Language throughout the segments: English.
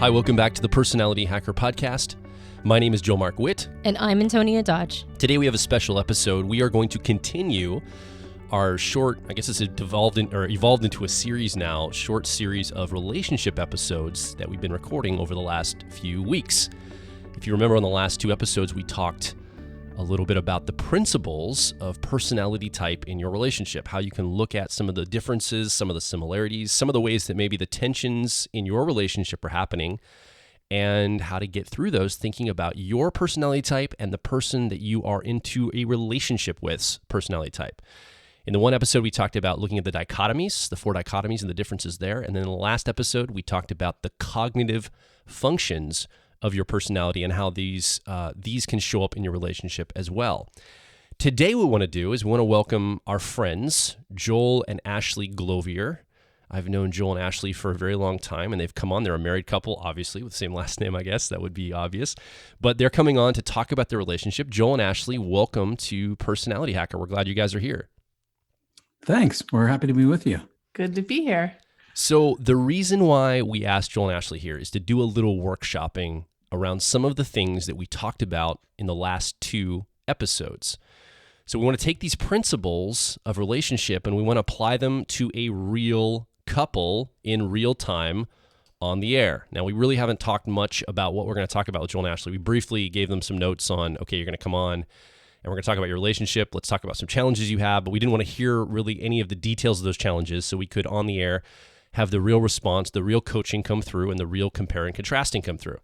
Hi, welcome back to the Personality Hacker Podcast. My name is Joe Mark Witt. And I'm Antonia Dodge. Today we have a special episode. We are going to continue our short, I guess it's evolved into a series now, short series of relationship episodes that we've been recording over the last few weeks. If you remember on the last two episodes, we talked a little bit about the principles of personality type in your relationship, how you can look at some of the differences, some of the similarities, some of the ways that maybe the tensions in your relationship are happening, and how to get through those, thinking about your personality type and the person that you are into a relationship with's personality type. In the one episode, we talked about looking at the dichotomies, the four dichotomies and the differences there. And then in the last episode, we talked about the cognitive functions of your personality and how these can show up in your relationship as well. Today, what we want to do is we want to welcome our friends, Joel and Ashley Glovier. I've known Joel and Ashley for a very long time, and they've come on. They're a married couple, obviously, with the same last name, I guess. That would be obvious. But they're coming on to talk about their relationship. Joel and Ashley, welcome to Personality Hacker. We're glad you guys are here. Thanks. We're happy to be with you. Good to be here. So the reason why we asked Joel and Ashley here is to do a little workshopping around some of the things that we talked about in the last two episodes. So we want to take these principles of relationship and we want to apply them to a real couple in real time on the air. Now, we really haven't talked much about what we're going to talk about with Joel and Ashley. We briefly gave them some notes on, okay, you're going to come on and we're going to talk about your relationship. Let's talk about some challenges you have, but we didn't want to hear really any of the details of those challenges, so we could, on the air, have the real response, the real coaching come through, and the real compare and contrasting come through.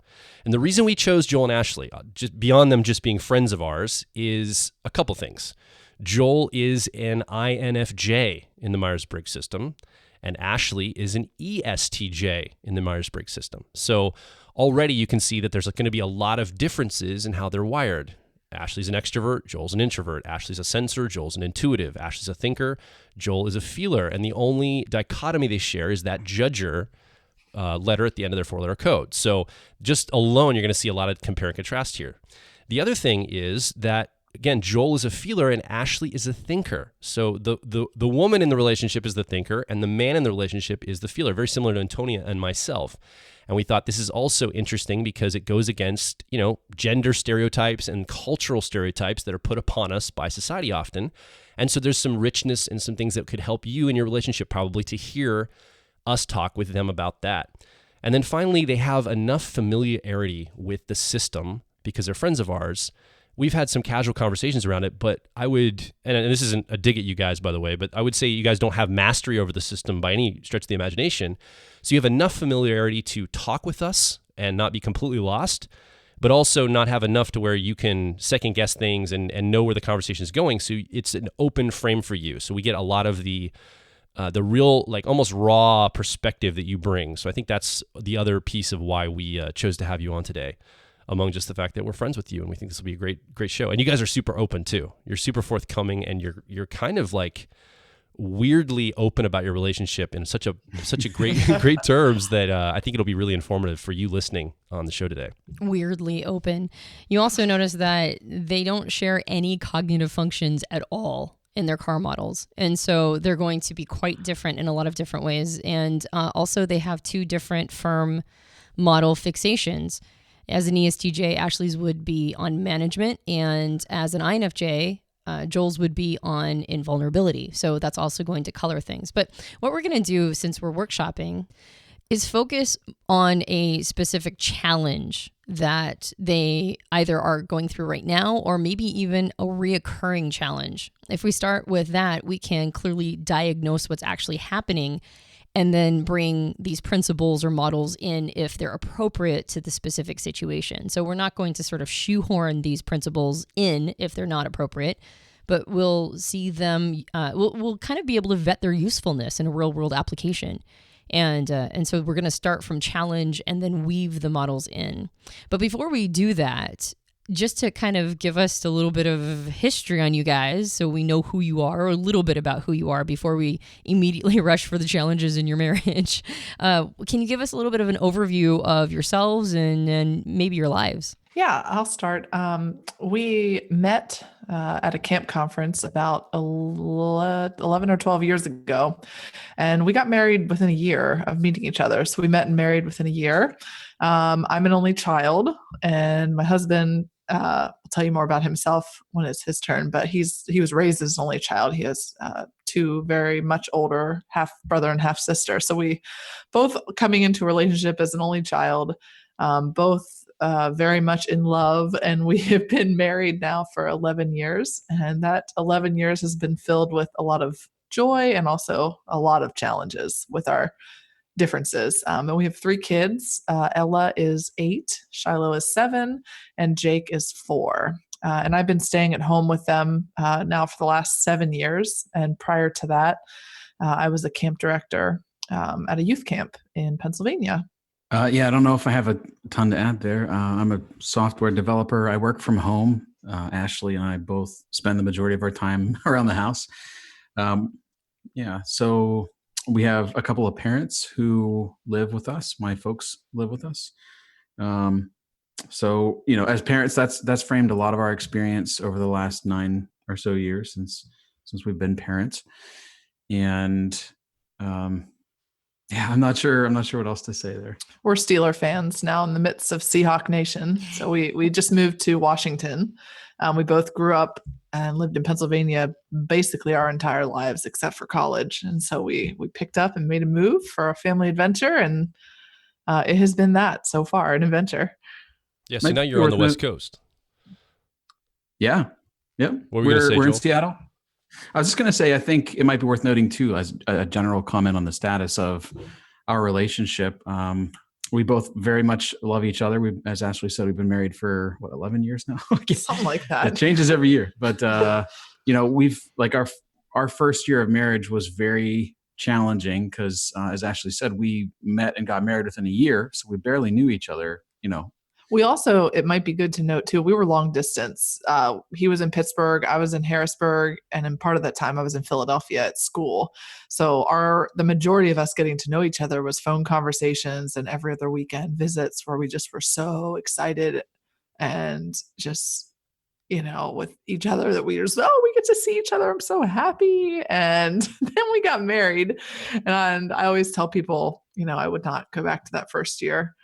And the reason we chose Joel and Ashley, just beyond them just being friends of ours, is a couple things. Joel is an INFJ in the Myers-Briggs system, and Ashley is an ESTJ in the Myers-Briggs system. So already you can see that there's going to be a lot of differences in how they're wired. Ashley's an extrovert, Joel's an introvert. Ashley's a sensor, Joel's an intuitive. Ashley's a thinker, Joel is a feeler. And the only dichotomy they share is that judger letter at the end of their four-letter code. So just alone, you're going to see a lot of compare and contrast here. The other thing is that, again, Joel is a feeler and Ashley is a thinker. So the woman in the relationship is the thinker and the man in the relationship is the feeler, very similar to Antonia and myself. And we thought this is also interesting because it goes against, gender stereotypes and cultural stereotypes that are put upon us by society often. And so there's some richness and some things that could help you in your relationship probably to hear us talk with them about that. And then finally, they have enough familiarity with the system because they're friends of ours. We've had some casual conversations around it, but I would, and this isn't a dig at you guys, by the way, but I would say you guys don't have mastery over the system by any stretch of the imagination. So you have enough familiarity to talk with us and not be completely lost, but also not have enough to where you can second guess things and know where the conversation is going. So it's an open frame for you. So we get a lot of the real, like almost raw perspective that you bring. So I think that's the other piece of why we chose to have you on today, among just the fact that we're friends with you and we think this will be a great show. And you guys are super open too. You're super forthcoming and you're kind of like weirdly open about your relationship in such a great terms that I think it'll be really informative for you listening on the show today. Weirdly open. You also notice that they don't share any cognitive functions at all in their car models. And so they're going to be quite different in a lot of different ways. And also they have two different firm model fixations. As an ESTJ, Ashley's would be on management, and as an INFJ, Joel's would be on invulnerability. So that's also going to color things. But what we're going to do, since we're workshopping, is focus on a specific challenge that they either are going through right now or maybe even a reoccurring challenge. If we start with that, we can clearly diagnose what's actually happening and then bring these principles or models in if they're appropriate to the specific situation. So we're not going to sort of shoehorn these principles in if they're not appropriate, but we'll see them, we'll kind of be able to vet their usefulness in a real world application. And so we're going to start from challenge and then weave the models in. But before we do that, just to kind of give us a little bit of history on you guys so we know who you are, or a little bit about who you are before we immediately rush for the challenges in your marriage. Can you give us a little bit of an overview of yourselves and maybe your lives? Yeah, I'll start. We met at a camp conference about 11 or 12 years ago, and we got married within a year of meeting each other. So we met and married within a year. I'm an only child, and my husband will tell you more about himself when it's his turn, but he was raised as an only child. He has two very much older half brother and half sister. So we both coming into a relationship as an only child, both very much in love, and we have been married now for 11 years. And that 11 years has been filled with a lot of joy and also a lot of challenges with our differences. And we have three kids. Ella is 8, Shiloh is 7, and Jake is 4. And I've been staying at home with them now for the last 7 years. And prior to that, I was a camp director at a youth camp in Pennsylvania. Yeah, I don't know if I have a ton to add there. I'm a software developer. I work from home. Ashley and I both spend the majority of our time around the house. Yeah, so we have a couple of parents who live with us. My folks live with us. So, as parents, that's framed a lot of our experience over the last 9 or so years since we've been parents. And yeah, I'm not sure what else to say there. We're Steeler fans now in the midst of Seahawk Nation. So we just moved to Washington. We both grew up and lived in Pennsylvania basically our entire lives except for college. And so we picked up and made a move for a family adventure, and it has been that so far, an adventure. Yeah, so now you're on the West Coast. Yeah. Yep. What were you going to say, we're in Joel? Seattle. I was just going to say, I think it might be worth noting too, as a general comment on the status of our relationship. We both very much love each other. As Ashley said, we've been married for 11 years now. Something like that. It changes every year, but we've like our first year of marriage was very challenging because, as Ashley said, we met and got married within a year, so we barely knew each other. We also, it might be good to note too, we were long distance. He was in Pittsburgh, I was in Harrisburg, and in part of that time I was in Philadelphia at school. So the majority of us getting to know each other was phone conversations and every other weekend visits where we just were so excited and just, with each other that we get to see each other. I'm so happy. And then we got married. And I always tell people, I would not go back to that first year.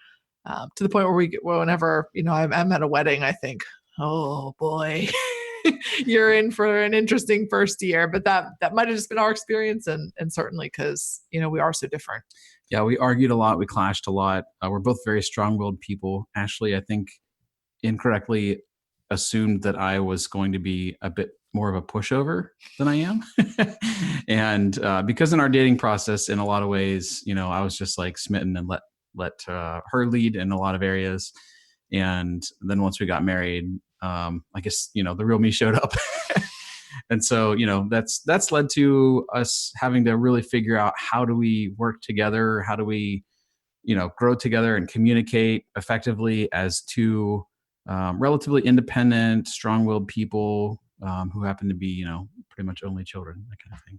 To the point where whenever, I'm at a wedding, I think, oh boy, you're in for an interesting first year. But that might've just been our experience. And certainly because, we are so different. Yeah, we argued a lot. We clashed a lot. We're both very strong-willed people. Ashley, I think, incorrectly assumed that I was going to be a bit more of a pushover than I am. And because in our dating process, in a lot of ways, I was just like smitten and let her lead in a lot of areas. And then once we got married, I guess, the real me showed up. And so, that's led to us having to really figure out how do we work together? How do we, grow together and communicate effectively as two relatively independent, strong-willed people who happen to be, pretty much only children, that kind of thing.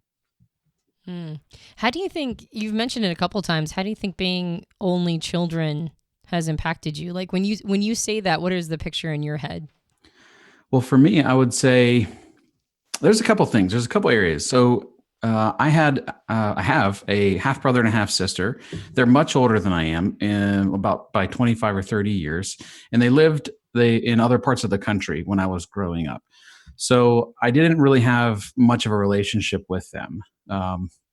How do you think, you've mentioned it a couple of times, how do you think being only children has impacted you? Like when you say that, what is the picture in your head? Well, for me, I would say there's a couple things. There's a couple areas. So I have a half brother and a half sister. They're much older than I am, by 25 or 30 years. And they lived in other parts of the country when I was growing up. So I didn't really have much of a relationship with them.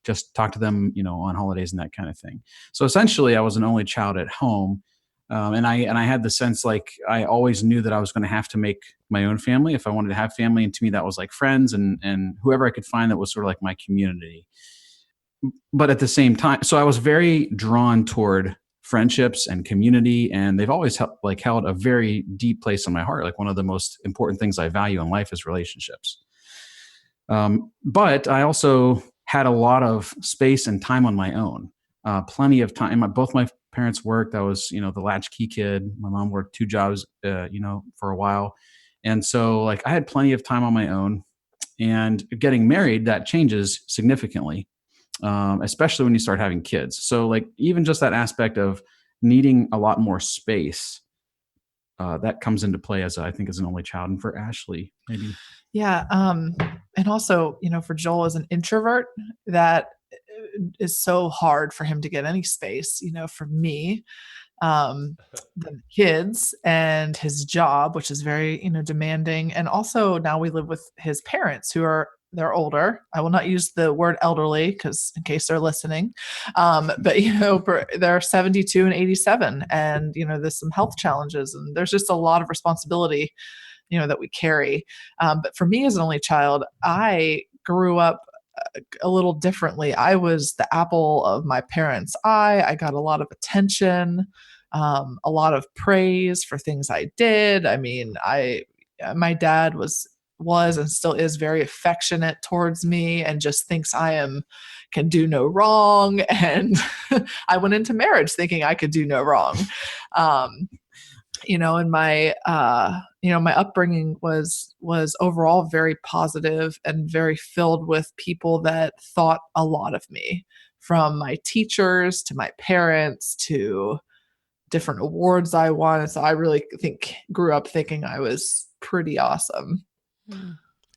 Just talk to them, on holidays and that kind of thing. So essentially I was an only child at home. And I had the sense like I always knew that I was going to have to make my own family if I wanted to have family. And to me, that was like friends and whoever I could find that was sort of like my community. But at the same time, so I was very drawn toward friendships and community, and they've always held a very deep place in my heart. Like one of the most important things I value in life is relationships. But I also had a lot of space and time on my own, plenty of time. Both my parents worked. I was, the latchkey kid. My mom worked 2 jobs, for a while. And so like I had plenty of time on my own. And getting married, that changes significantly, especially when you start having kids. So like even just that aspect of needing a lot more space that comes into play as I think as an only child, and for Ashley, maybe. Yeah. And also, for Joel as an introvert, that is so hard for him to get any space. For me, the kids and his job, which is very, demanding. And also now we live with his parents they're older. I will not use the word elderly because in case they're listening. But, they're 72 and 87 and, there's some health challenges and there's just a lot of responsibility, that we carry. But for me as an only child, I grew up a little differently. I was the apple of my parents' eye. I got a lot of attention, a lot of praise for things I did. I mean, my dad was and still is very affectionate towards me and just thinks can do no wrong. And I went into marriage thinking I could do no wrong. And my upbringing was overall very positive and very filled with people that thought a lot of me, from my teachers to my parents to different awards I won. So I really grew up thinking I was pretty awesome.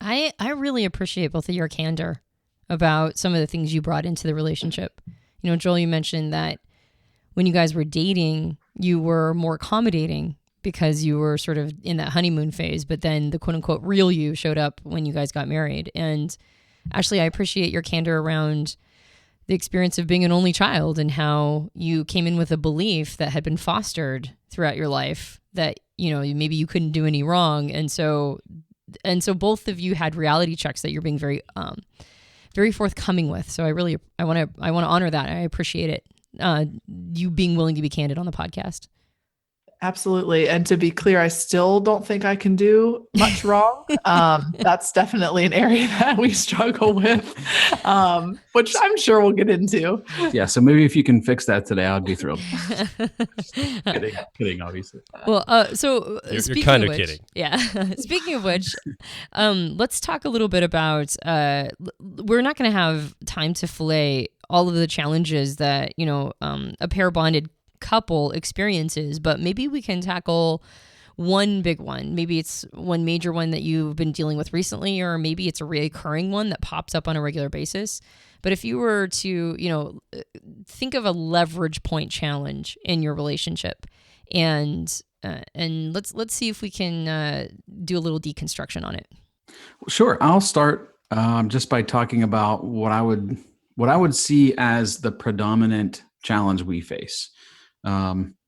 I really appreciate both of your candor about some of the things you brought into the relationship. Joel, you mentioned that when you guys were dating, you were more accommodating because you were sort of in that honeymoon phase, but then the quote unquote real you showed up when you guys got married. And Ashley, I appreciate your candor around the experience of being an only child and how you came in with a belief that had been fostered throughout your life that, maybe you couldn't do any wrong. And so both of you had reality checks that you're being very, very forthcoming with. So I want to honor that. I appreciate it. You being willing to be candid on the podcast. Absolutely. And to be clear, I still don't think I can do much wrong. That's definitely an area that we struggle with, which I'm sure we'll get into. Yeah. So maybe if you can fix that today, I'd be thrilled. Kidding, obviously. Well, so you're kind of kidding. Yeah. Speaking of which, let's talk a little bit about, we're not going to have time to fillet all of the challenges that, a pair bonded couple experiences, but maybe we can tackle one big one. Maybe it's one major one that you've been dealing with recently, or maybe it's a recurring one that pops up on a regular basis. But if you were to, think of a leverage point challenge in your relationship, and let's see if we can do a little deconstruction on it. Sure. I'll start just by talking about what I would see as the predominant challenge we face.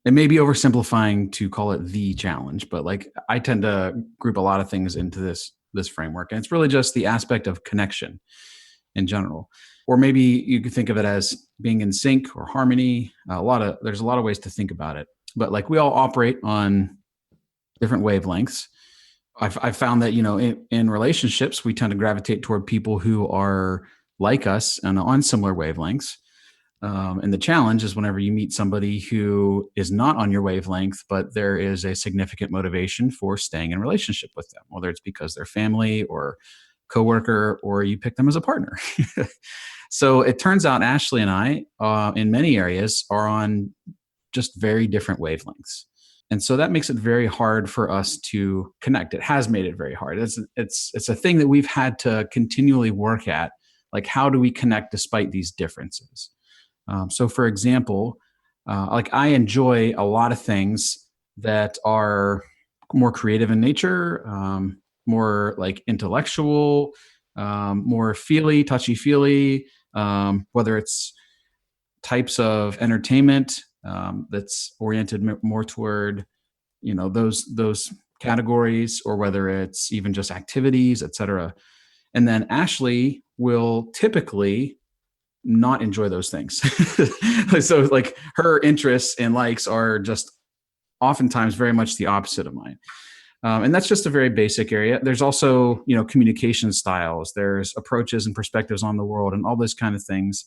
It may be oversimplifying to call it the challenge, but I tend to group a lot of things into this framework, and it's really just the aspect of connection in general. Or maybe you could think of it as being in sync or harmony. There's a lot of ways to think about it, but we all operate on different wavelengths. I've found that, in relationships, we tend to gravitate toward people who are like us and on similar wavelengths. And the challenge is whenever you meet somebody who is not on your wavelength, but there is a significant motivation for staying in relationship with them, whether it's because they're family or coworker, or you pick them as a partner. So it turns out Ashley and I, in many areas, are on just very different wavelengths. And so that makes it very hard for us to connect. It has made it very hard. It's a thing that we've had to continually work at. How do we connect despite these differences? So for example, I enjoy a lot of things that are more creative in nature, more intellectual, more touchy-feely, whether it's types of entertainment that's oriented more toward, those categories, or whether it's even just activities, et cetera. And then Ashley will typically not enjoy those things. So her interests and likes are just oftentimes very much the opposite of mine. And that's just a very basic area. There's also, communication styles, there's approaches and perspectives on the world and all those kind of things.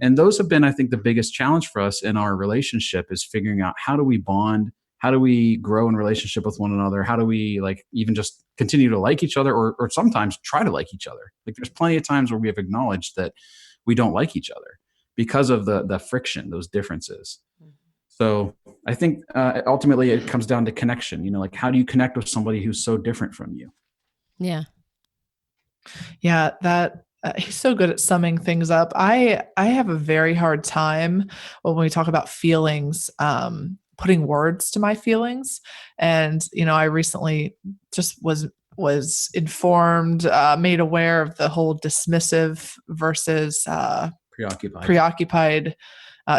And those have been, I think, the biggest challenge for us in our relationship, is figuring out how do we bond, how do we grow in relationship with one another? How do we even just continue to like each other, or sometimes try to like each other? There's plenty of times where we have acknowledged that we don't like each other because of the friction, those differences. So I think ultimately it comes down to connection. Like how do you connect with somebody who's so different from you? Yeah. Yeah, that he's so good at summing things up. I have a very hard time when we talk about feelings, putting words to my feelings. And I recently just was informed, made aware of the whole dismissive versus preoccupied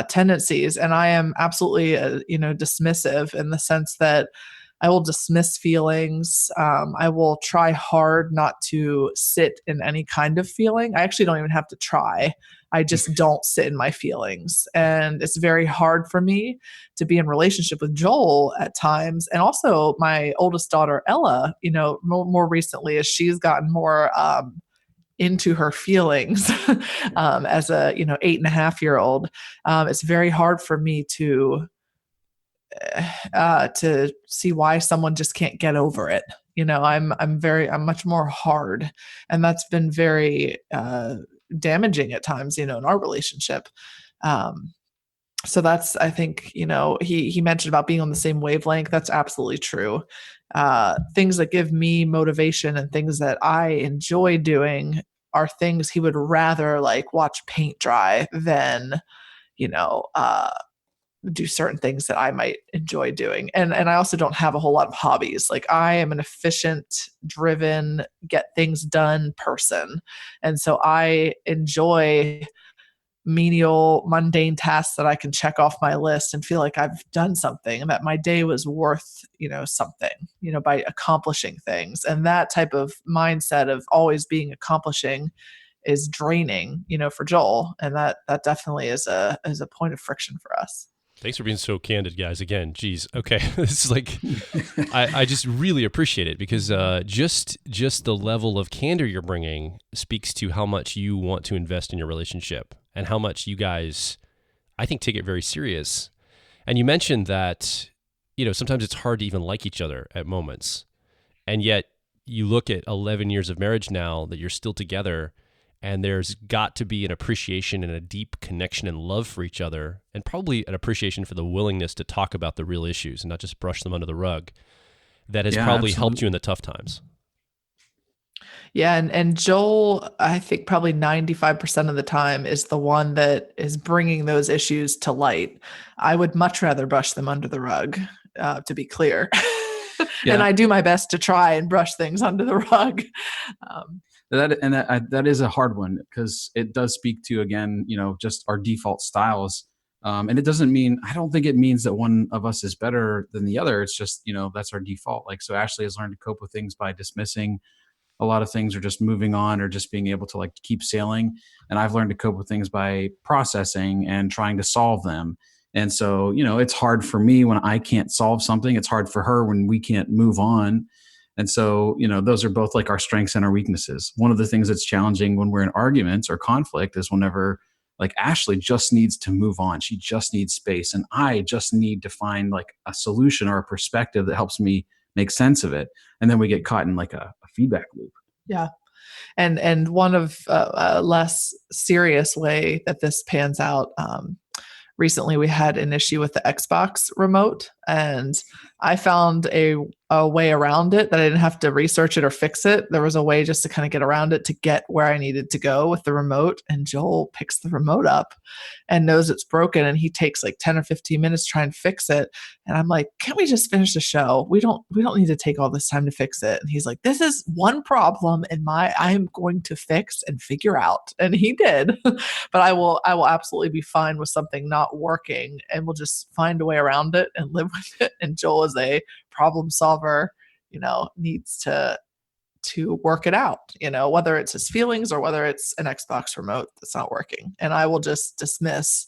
tendencies, and I am absolutely dismissive in the sense that I will dismiss feelings. I will try hard not to sit in any kind of feeling. I actually don't even have to try. I just don't sit in my feelings. And it's very hard for me to be in relationship with Joel at times. And also my oldest daughter, Ella, more recently as she's gotten more into her feelings as a 8.5-year-old. It's very hard for me to see why someone just can't get over it. I'm much more hard, and that's been very damaging at times, in our relationship. So that's, I think, he mentioned about being on the same wavelength. That's absolutely true. Things that give me motivation and things that I enjoy doing are things he would rather like watch paint dry than, do certain things that I might enjoy doing. And I also don't have a whole lot of hobbies. Like I am an efficient, driven, get things done person. And so I enjoy menial, mundane tasks that I can check off my list and feel like I've done something and that my day was worth, something, by accomplishing things. And that type of mindset of always being accomplishing is draining, for Joel. And that definitely is a point of friction for us. Thanks for being so candid, guys. Again, geez. Okay. This is like, I just really appreciate it because just the level of candor you're bringing speaks to how much you want to invest in your relationship and how much you guys, I think, take it very serious. And you mentioned that, sometimes it's hard to even like each other at moments. And yet you look at 11 years of marriage now that you're still together, and there's got to be an appreciation and a deep connection and love for each other, and probably an appreciation for the willingness to talk about the real issues and not just brush them under the rug. That has probably helped you in the tough times. Yeah. And Joel, I think probably 95% of the time is the one that is bringing those issues to light. I would much rather brush them under the rug, to be clear. Yeah. And I do my best to try and brush things under the rug. That is a hard one because it does speak to, again, just our default styles. And it doesn't mean, I don't think it means that one of us is better than the other. It's just, that's our default. Like, so Ashley has learned to cope with things by dismissing a lot of things or just moving on or just being able to like keep sailing. And I've learned to cope with things by processing and trying to solve them. And so, it's hard for me when I can't solve something. It's hard for her when we can't move on. And so, those are both like our strengths and our weaknesses. One of the things that's challenging when we're in arguments or conflict is whenever like Ashley just needs to move on. She just needs space. And I just need to find like a solution or a perspective that helps me make sense of it. And then we get caught in like a feedback loop. Yeah. And one of a less serious way that this pans out, recently we had an issue with the Xbox remote, and I found a way around it that I didn't have to research it or fix it. There was a way just to kind of get around it to get where I needed to go with the remote. And Joel picks the remote up and knows it's broken, and he takes like 10 or 15 minutes to try and fix it. And I'm like, can't we just finish the show? We don't need to take all this time to fix it. And he's like, this is one problem I am going to fix and figure out. And he did. But I will absolutely be fine with something not working, and we'll just find a way around it and live with it. And Joel is a problem solver, needs to work it out, whether it's his feelings or whether it's an Xbox remote that's not working. And I will just dismiss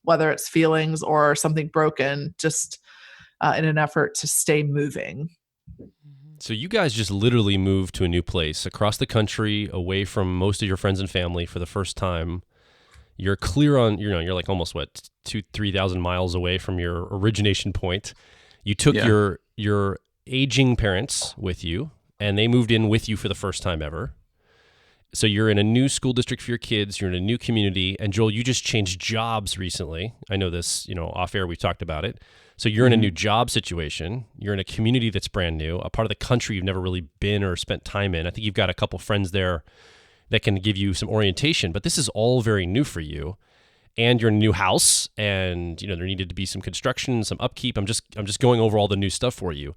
whether it's feelings or something broken, just in an effort to stay moving. So you guys just literally moved to a new place across the country, away from most of your friends and family for the first time. You're clear on, you're like almost 2,000-3,000 miles away from your origination point. You took your aging parents with you, and they moved in with you for the first time ever. So you're in a new school district for your kids. You're in a new community. And Joel, you just changed jobs recently. I know this, off air, we've talked about it. So you're in a new job situation. You're in a community that's brand new, a part of the country you've never really been or spent time in. I think you've got a couple friends there that can give you some orientation, but this is all very new for you. And you're in a new house, and there needed to be some construction, some upkeep. I'm just going over all the new stuff for you.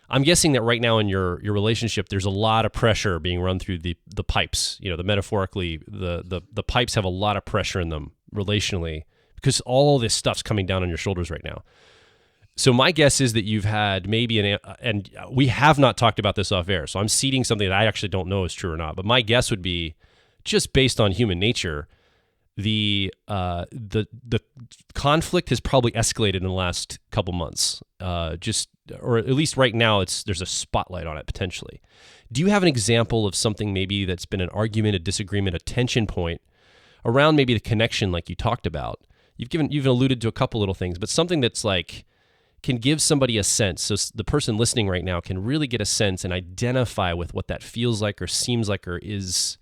I'm guessing that right now in your relationship, there's a lot of pressure being run through the pipes. The metaphorically, the pipes have a lot of pressure in them relationally because all this stuff's coming down on your shoulders right now. So my guess is that you've had maybe and we have not talked about this off air, so I'm seeding something that I actually don't know is true or not. But my guess would be, just based on human nature, the conflict has probably escalated in the last couple months. Or at least right now, there's a spotlight on it potentially. Do you have an example of something maybe that's been an argument, a disagreement, a tension point around maybe the connection, like you talked about? You've alluded to a couple little things, but something that's like can give somebody a sense, so the person listening right now can really get a sense and identify with what that feels like or seems like or is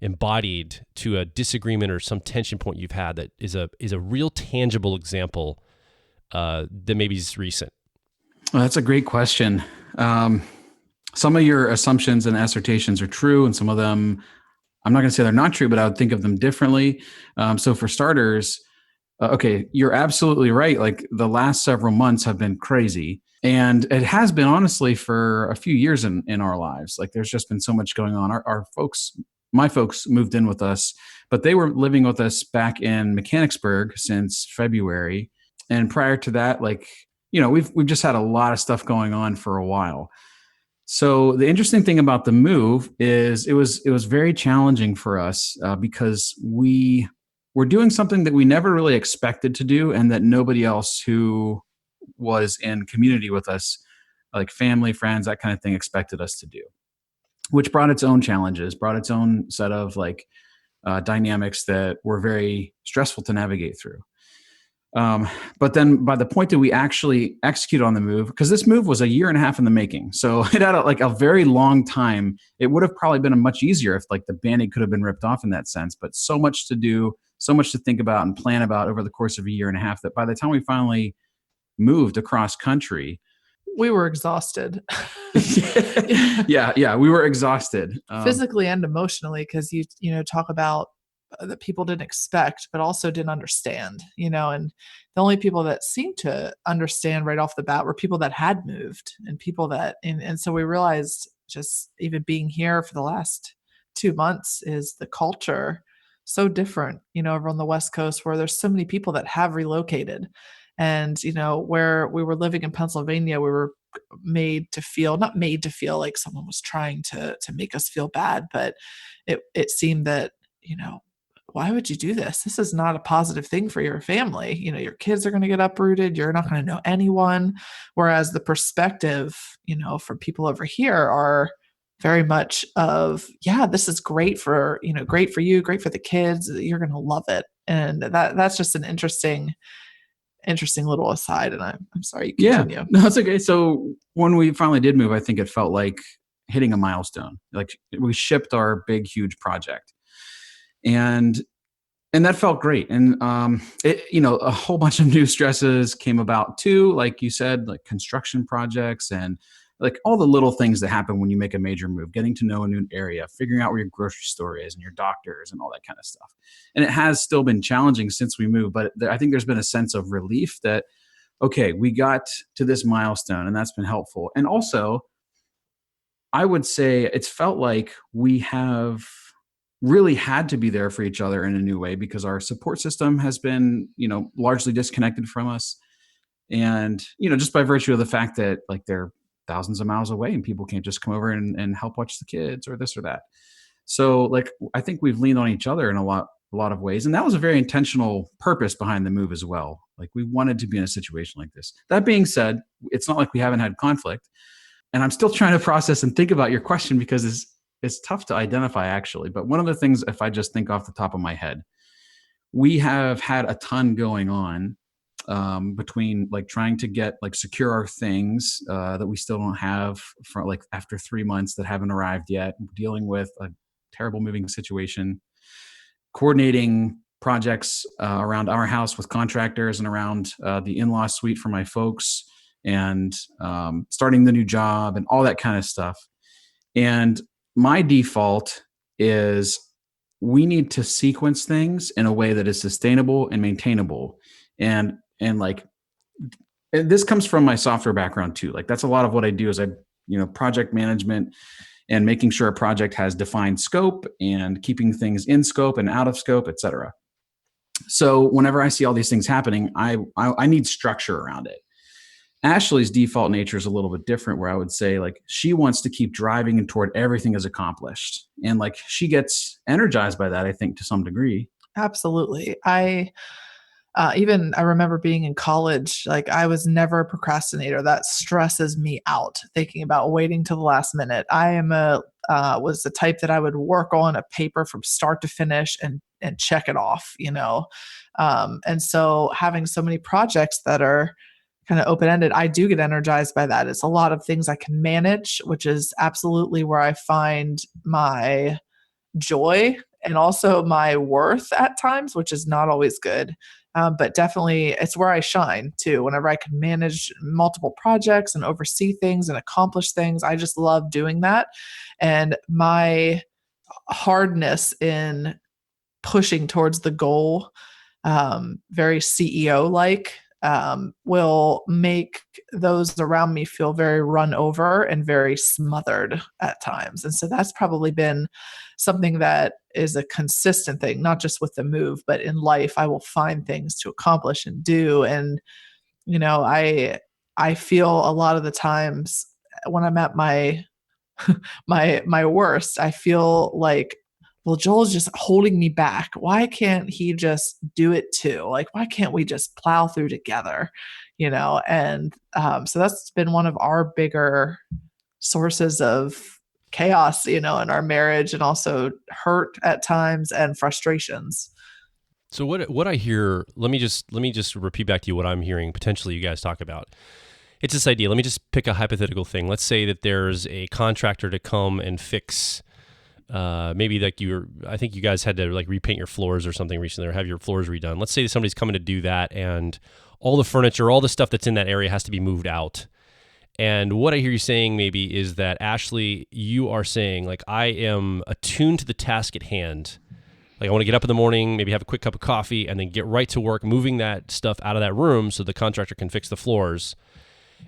embodied to a disagreement or some tension point you've had that is a real tangible example that maybe is recent. Well, that's a great question. Some of your assumptions and assertions are true, and some of them, I'm not going to say they're not true, but I would think of them differently. So for starters, okay, you're absolutely right. Like the last several months have been crazy. And it has been honestly for a few years in our lives. Like there's just been so much going on. My folks moved in with us, but they were living with us back in Mechanicsburg since February. And prior to that, we've just had a lot of stuff going on for a while. So the interesting thing about the move is it was very challenging for us because we were doing something that we never really expected to do, and that nobody else who was in community with us, like family, friends, that kind of thing, expected us to do, which brought its own challenges, brought its own set of dynamics that were very stressful to navigate through. But then by the point that we actually executed on the move, because this move was a year and a half in the making, so it had a very long time. It would have probably been much easier if the Band-Aid could have been ripped off in that sense, but so much to do, so much to think about and plan about over the course of a year and a half that by the time we finally moved across country, we were exhausted. Yeah, we were exhausted. Physically and emotionally, because you talk about that people didn't expect, but also didn't understand, and the only people that seemed to understand right off the bat were people that had moved and people that, and so we realized just even being here for the last 2 months is the culture so different, over on the West Coast where there's so many people that have relocated. And, where we were living in Pennsylvania, we were not made to feel like someone was trying to make us feel bad, but it seemed that, why would you do this? This is not a positive thing for your family. Your kids are going to get uprooted. You're not going to know anyone. Whereas the perspective, from people over here are very much of, yeah, this is great for you, great for the kids. You're going to love it. And that's just an interesting little aside. And I'm sorry, you continue. Yeah, no, it's okay. So when we finally did move, I think it felt like hitting a milestone. Like we shipped our big, huge project. And that felt great. And, a whole bunch of new stresses came about too. Like you said, like construction projects and like all the little things that happen when you make a major move, getting to know a new area, figuring out where your grocery store is and your doctors and all that kind of stuff. And it has still been challenging since we moved, but I think there's been a sense of relief that, okay, we got to this milestone and that's been helpful. And also, I would say it's felt like we have really had to be there for each other in a new way because our support system has been, largely disconnected from us. And, just by virtue of the fact that they're thousands of miles away and people can't just come over and help watch the kids or this or that. So I think we've leaned on each other in a lot of ways. And that was a very intentional purpose behind the move as well. Like we wanted to be in a situation like this. That being said, it's not like we haven't had conflict. And I'm still trying to process and think about your question because it's tough to identify actually. But one of the things, if I just think off the top of my head, we have had a ton going on between trying to secure our things that we still don't have for after 3 months that haven't arrived yet, dealing with a terrible moving situation, coordinating projects around our house with contractors and around the in-law suite for my folks, and starting the new job and all that kind of stuff. And my default is we need to sequence things in a way that is sustainable and maintainable. And like, and this comes from my software background too. Like, that's a lot of what I do is project management and making sure a project has defined scope and keeping things in scope and out of scope, et cetera. So whenever I see all these things happening, I need structure around it. Ashley's default nature is a little bit different, where I would say, like, she wants to keep driving and toward everything is accomplished. And like, she gets energized by that, I think, to some degree. Absolutely. I remember being in college, like, I was never a procrastinator. That stresses me out, thinking about waiting till the last minute. I was the type that I would work on a paper from start to finish and check it off, and so having so many projects that are kind of open-ended, I do get energized by that. It's a lot of things I can manage, which is absolutely where I find my joy and also my worth at times, which is not always good. But definitely it's where I shine too. Whenever I can manage multiple projects and oversee things and accomplish things, I just love doing that. And my hardness in pushing towards the goal, very CEO-like, will make those around me feel very run over and very smothered at times. And so that's probably been something that is a consistent thing, not just with the move, but in life. I will find things to accomplish and do. And, I feel a lot of the times when I'm at my my worst, I feel like, well, Joel's just holding me back. Why can't he just do it too? Like, why can't we just plow through together? And so that's been one of our bigger sources of chaos, in our marriage, and also hurt at times and frustrations. So what I hear, let me just repeat back to you what I'm hearing potentially you guys talk about. It's this idea. Let me just pick a hypothetical thing. Let's say that there's a contractor to come and fix, maybe like I think you guys had to like repaint your floors or something recently, or have your floors redone. Let's say somebody's coming to do that, and all the furniture, all the stuff that's in that area has to be moved out. And what I hear you saying maybe is that, Ashley, you are saying, like, I am attuned to the task at hand. Like, I want to get up in the morning, maybe have a quick cup of coffee, and then get right to work moving that stuff out of that room so the contractor can fix the floors.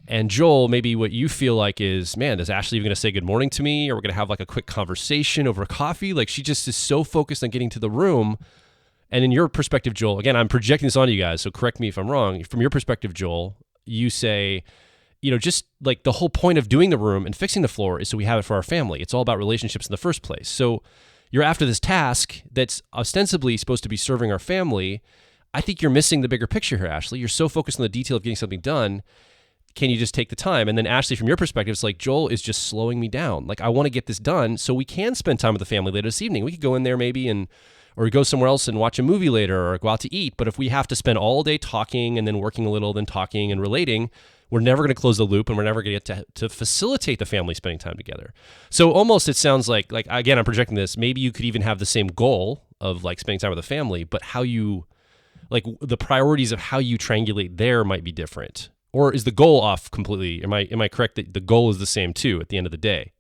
And Joel, maybe what you feel like is, man, is Ashley even going to say good morning to me? Or we're going to have like a quick conversation over coffee? Like, she just is so focused on getting to the room. And in your perspective, Joel, again, I'm projecting this onto you guys, so correct me if I'm wrong. From your perspective, Joel, you say, just like the whole point of doing the room and fixing the floor is so we have it for our family. It's all about relationships in the first place. So you're after this task that's ostensibly supposed to be serving our family. I think you're missing the bigger picture here, Ashley. You're so focused on the detail of getting something done. Can you just take the time? And then, Ashley, from your perspective, it's like, Joel is just slowing me down. Like, I want to get this done so we can spend time with the family later this evening. We could go in there maybe or go somewhere else and watch a movie later, or go out to eat. But if we have to spend all day talking and then working a little, then talking and relating, we're never going to close the loop, and we're never going to get to facilitate the family spending time together. So almost it sounds like, again, I'm projecting this, maybe you could even have the same goal of like spending time with the family, but how you, like, the priorities of how you triangulate there might be different. Or is the goal off completely? Am I correct that the goal is the same too at the end of the day?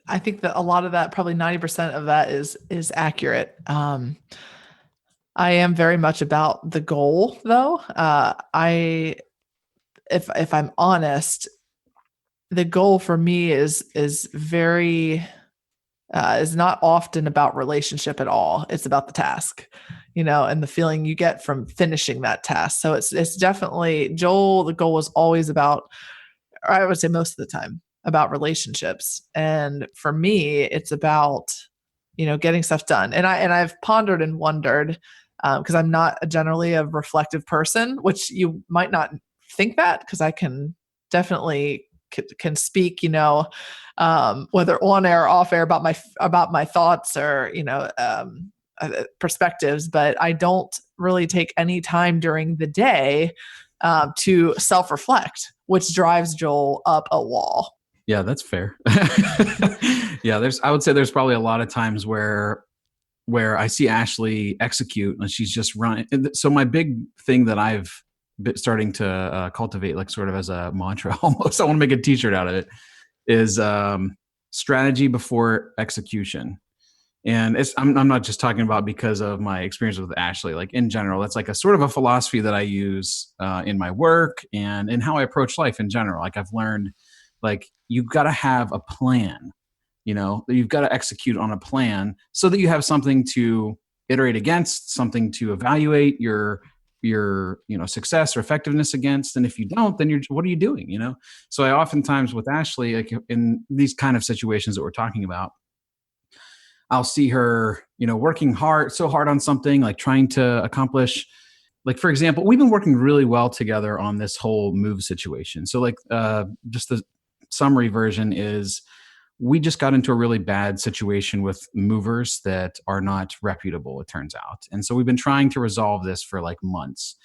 I think that a lot of that, probably 90% of that is accurate. I am very much about the goal though. If I'm honest, the goal for me is not often about relationship at all. It's about the task, and the feeling you get from finishing that task. So it's definitely, Joel, the goal was always about, or I would say most of the time, about relationships. And for me, it's about, getting stuff done. And I've pondered and wondered, because I'm not generally a reflective person, which you might not think that, because I can definitely can speak, whether on air or off air about my thoughts or, perspectives, but I don't really take any time during the day to self-reflect, which drives Joel up a wall. Yeah, that's fair. Yeah, I would say there's probably a lot of times where where I see Ashley execute and she's just running. So my big thing that I've been starting to cultivate, like sort of as a mantra almost, I want to make a t-shirt out of it, is strategy before execution. And I'm not just talking about because of my experience with Ashley, like in general, that's like a sort of a philosophy that I use in my work and in how I approach life in general. Like I've learned, like, you've got to have a plan, you've got to execute on a plan so that you have something to iterate against, something to evaluate your success or effectiveness against. And if you don't, then what are you doing? So I oftentimes with Ashley, like in these kind of situations that we're talking about, I'll see her, working so hard on something, like trying to accomplish, like, for example, we've been working really well together on this whole move situation. So like, just the summary version is we just got into a really bad situation with movers that are not reputable, it turns out. And so we've been trying to resolve this for like months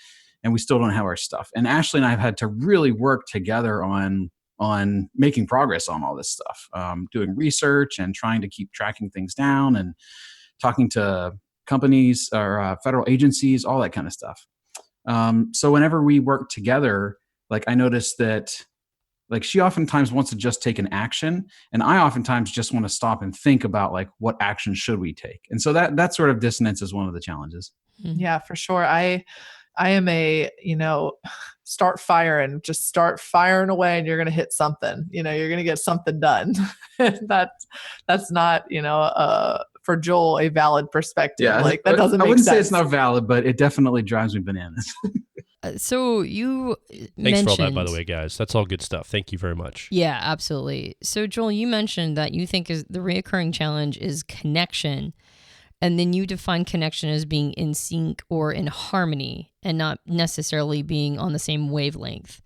and we still don't have our stuff. And Ashley and I have had to really work together on making progress on all this stuff, doing research and trying to keep tracking things down and talking to companies or federal agencies, all that kind of stuff. So whenever we work together, like I noticed that, like, she oftentimes wants to just take an action, and I oftentimes just want to stop and think about, like, what action should we take? And so that sort of dissonance is one of the challenges. Yeah, for sure. I am a, start firing, just start firing away and you're going to hit something, you're going to get something done. That's not, for Joel, a valid perspective. Yeah, like that doesn't make sense. I wouldn't say it's not valid, but it definitely drives me bananas. So you Thanks mentioned, for all that, by the way, guys. That's all good stuff. Thank you very much. Yeah, absolutely. So Joel, you mentioned that you think the reoccurring challenge is connection. And then you define connection as being in sync or in harmony and not necessarily being on the same wavelength.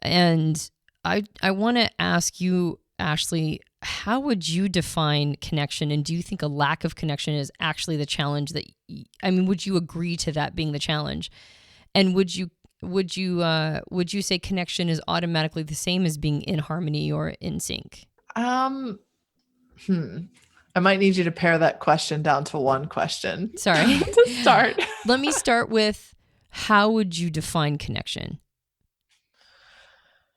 And I want to ask you, Ashley, how would you define connection? And do you think a lack of connection is actually the challenge would you agree to that being the challenge? And would you say connection is automatically the same as being in harmony or in sync? I might need you to pare that question down to one question. Sorry. To start. Let me start with, how would you define connection?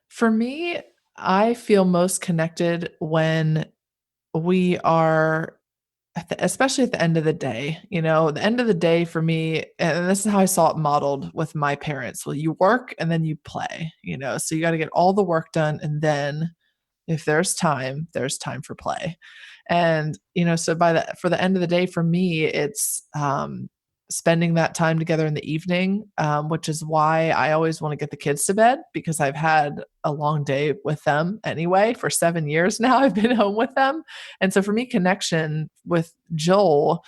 For me, I feel most connected when we are, especially at the end of the day. The end of the day for me, and this is how I saw it modeled with my parents. Well, you work and then you play, so you got to get all the work done. And then if there's time for play. And, so for the end of the day, for me, it's spending that time together in the evening, which is why I always want to get the kids to bed, because I've had a long day with them anyway. For 7 years now, I've been home with them. And so for me, connection with Joel,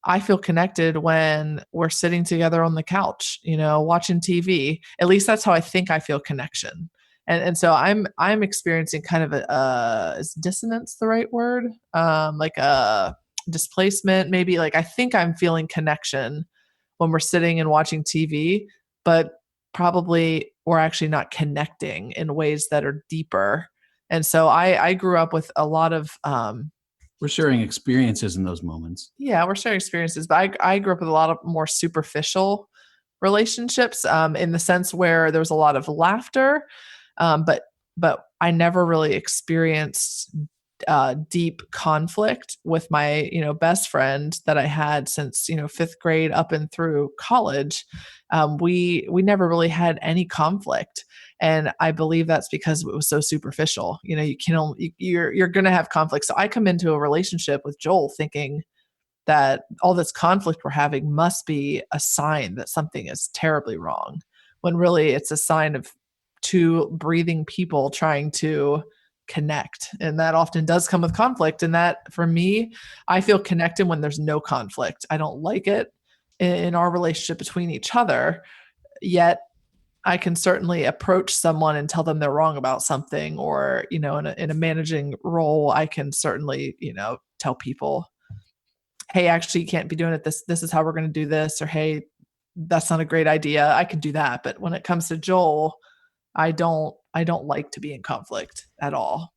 I feel connected when we're sitting together on the couch, watching TV. At least that's how I think I feel connection. And so I'm experiencing kind of is dissonance the right word? Like a displacement, maybe. Like I think I'm feeling connection when we're sitting and watching TV, but probably we're actually not connecting in ways that are deeper. And so I grew up with a lot of we're sharing experiences in those moments. Yeah, we're sharing experiences, but I grew up with a lot of more superficial relationships, in the sense where there was a lot of laughter, but I never really experienced deep conflict with my best friend that I had since 5th grade up and through college. We never really had any conflict, and I believe that's because it was so superficial. You're going to have conflict. So I come into a relationship with Joel thinking that all this conflict we're having must be a sign that something is terribly wrong, when really it's a sign of two breathing people trying to connect. And that often does come with conflict. And that, for me, I feel connected when there's no conflict. I don't like it in our relationship between each other, yet I can certainly approach someone and tell them they're wrong about something, or, in a managing role, I can certainly, tell people, hey, actually you can't be doing it. This is how we're going to do this, or, hey, that's not a great idea. I can do that. But when it comes to Joel, I don't like to be in conflict at all.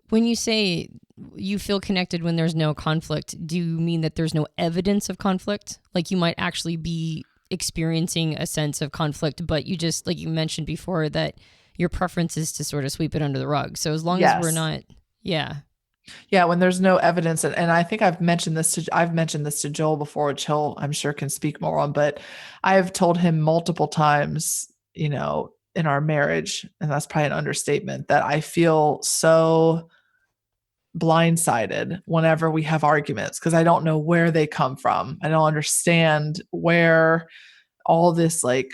When you say you feel connected when there's no conflict, do you mean that there's no evidence of conflict? Like you might actually be experiencing a sense of conflict, but you just, like you mentioned before, that your preference is to sort of sweep it under the rug. So as long as we're not, yeah. Yeah, when there's no evidence, and I think I've mentioned this to Joel before, which he'll, I'm sure, can speak more on, but I've told him multiple times, in our marriage, and that's probably an understatement, that I feel so blindsided whenever we have arguments because I don't know where they come from. I don't understand where all this like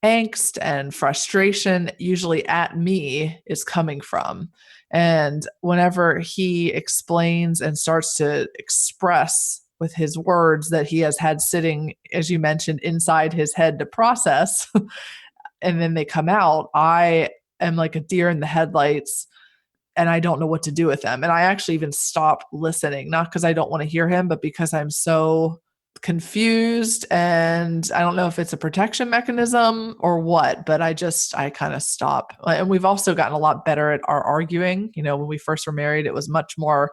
angst and frustration usually at me is coming from. And whenever he explains and starts to express with his words that he has had sitting, as you mentioned, inside his head to process, and then they come out, I am like a deer in the headlights and I don't know what to do with them. And I actually even stop listening, not because I don't want to hear him, but because I'm so confused, and I don't know if it's a protection mechanism or what, but I kind of stop. And we've also gotten a lot better at our arguing. When we first were married, it was much more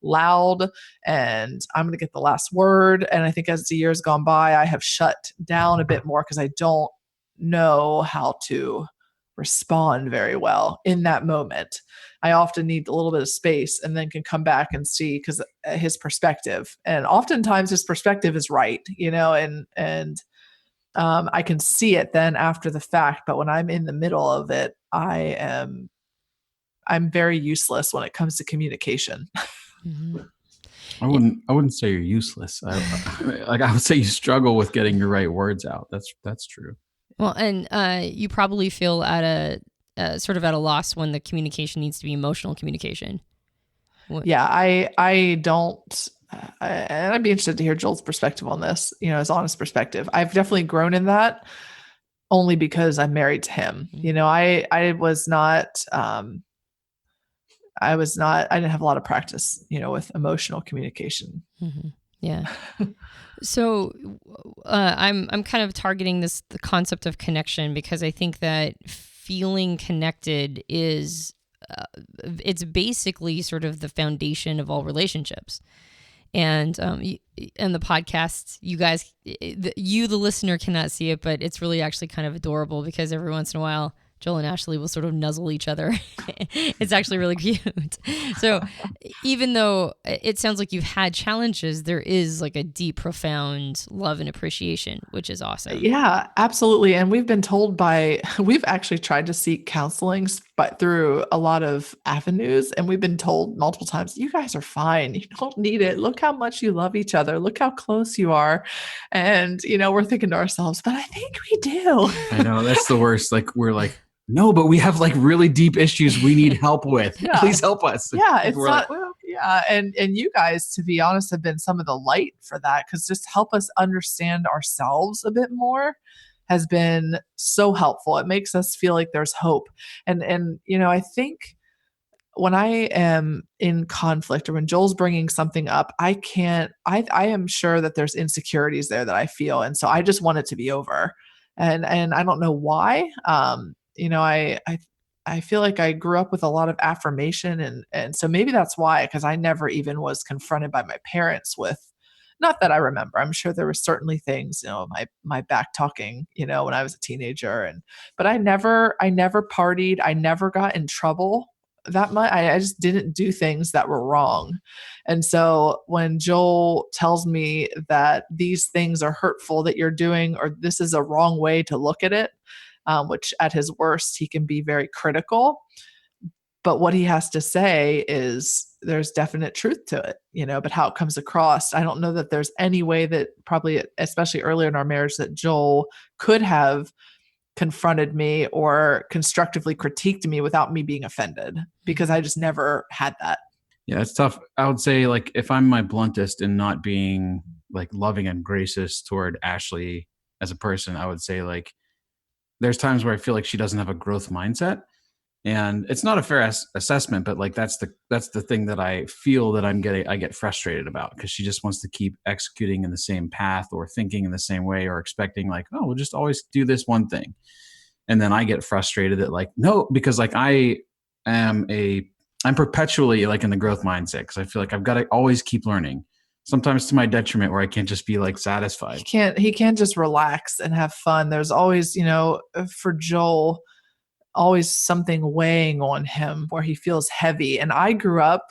loud and I'm going to get the last word. And I think as the years gone by, I have shut down a bit more because I don't know how to respond very well in that moment. I often need a little bit of space and then can come back and see because his perspective, and oftentimes his perspective is right, and I can see it then after the fact. But when I'm in the middle of it, I'm very useless when it comes to communication. Mm-hmm. I wouldn't say you're useless. I would say you struggle with getting your right words out. That's true. Well, and you probably feel at a sort of at a loss when the communication needs to be emotional communication. Yeah, I don't, and I'd be interested to hear Joel's perspective on this, his honest perspective. I've definitely grown in that only because I'm married to him. I was not, I didn't have a lot of practice, with emotional communication. Mm-hmm. Yeah. So I'm kind of targeting the concept of connection because I think that feeling connected is it's basically sort of the foundation of all relationships. And and the podcast, you guys, the listener cannot see it, but it's really actually kind of adorable because every once in a while Joel and Ashley will sort of nuzzle each other. It's actually really cute. So even though it sounds like you've had challenges, there is like a deep, profound love and appreciation, which is awesome. Yeah, absolutely. And we've been told we've actually tried to seek counseling but through a lot of avenues. And we've been told multiple times, you guys are fine. You don't need it. Look how much you love each other. Look how close you are. And, we're thinking to ourselves, but I think we do. I know that's the worst. Like we're like, no, but we have like really deep issues we need help with. Yeah. Please help us. Yeah, it's not. Like, well, yeah, and you guys, to be honest, have been some of the light for that because just help us understand ourselves a bit more has been so helpful. It makes us feel like there's hope, and I think when I am in conflict or when Joel's bringing something up, I am sure that there's insecurities there that I feel, and so I just want it to be over, and I don't know why. I feel like I grew up with a lot of affirmation and so maybe that's why, because I never even was confronted by my parents with, not that I remember. I'm sure there were certainly things, my back talking, when I was a teenager but I never partied. I never got in trouble that much. I just didn't do things that were wrong. And so when Joel tells me that these things are hurtful that you're doing, or this is a wrong way to look at it, which at his worst, he can be very critical. But what he has to say is there's definite truth to it, but how it comes across, I don't know that there's any way that probably, especially earlier in our marriage, that Joel could have confronted me or constructively critiqued me without me being offended, because I just never had that. Yeah, it's tough. I would say like if I'm my bluntest in not being like loving and gracious toward Ashley as a person, I would say like, there's times where I feel like she doesn't have a growth mindset, and it's not a fair assessment, but like that's the thing that I feel that I get frustrated about, because she just wants to keep executing in the same path or thinking in the same way or expecting like, oh, we'll just always do this one thing. And then I get frustrated that like, no, because like I am a I'm perpetually like in the growth mindset because I feel like I've got to always keep learning. Sometimes to my detriment, where I can't just be like satisfied. He can't just relax and have fun. There's always, for Joel, always something weighing on him where he feels heavy. And I grew up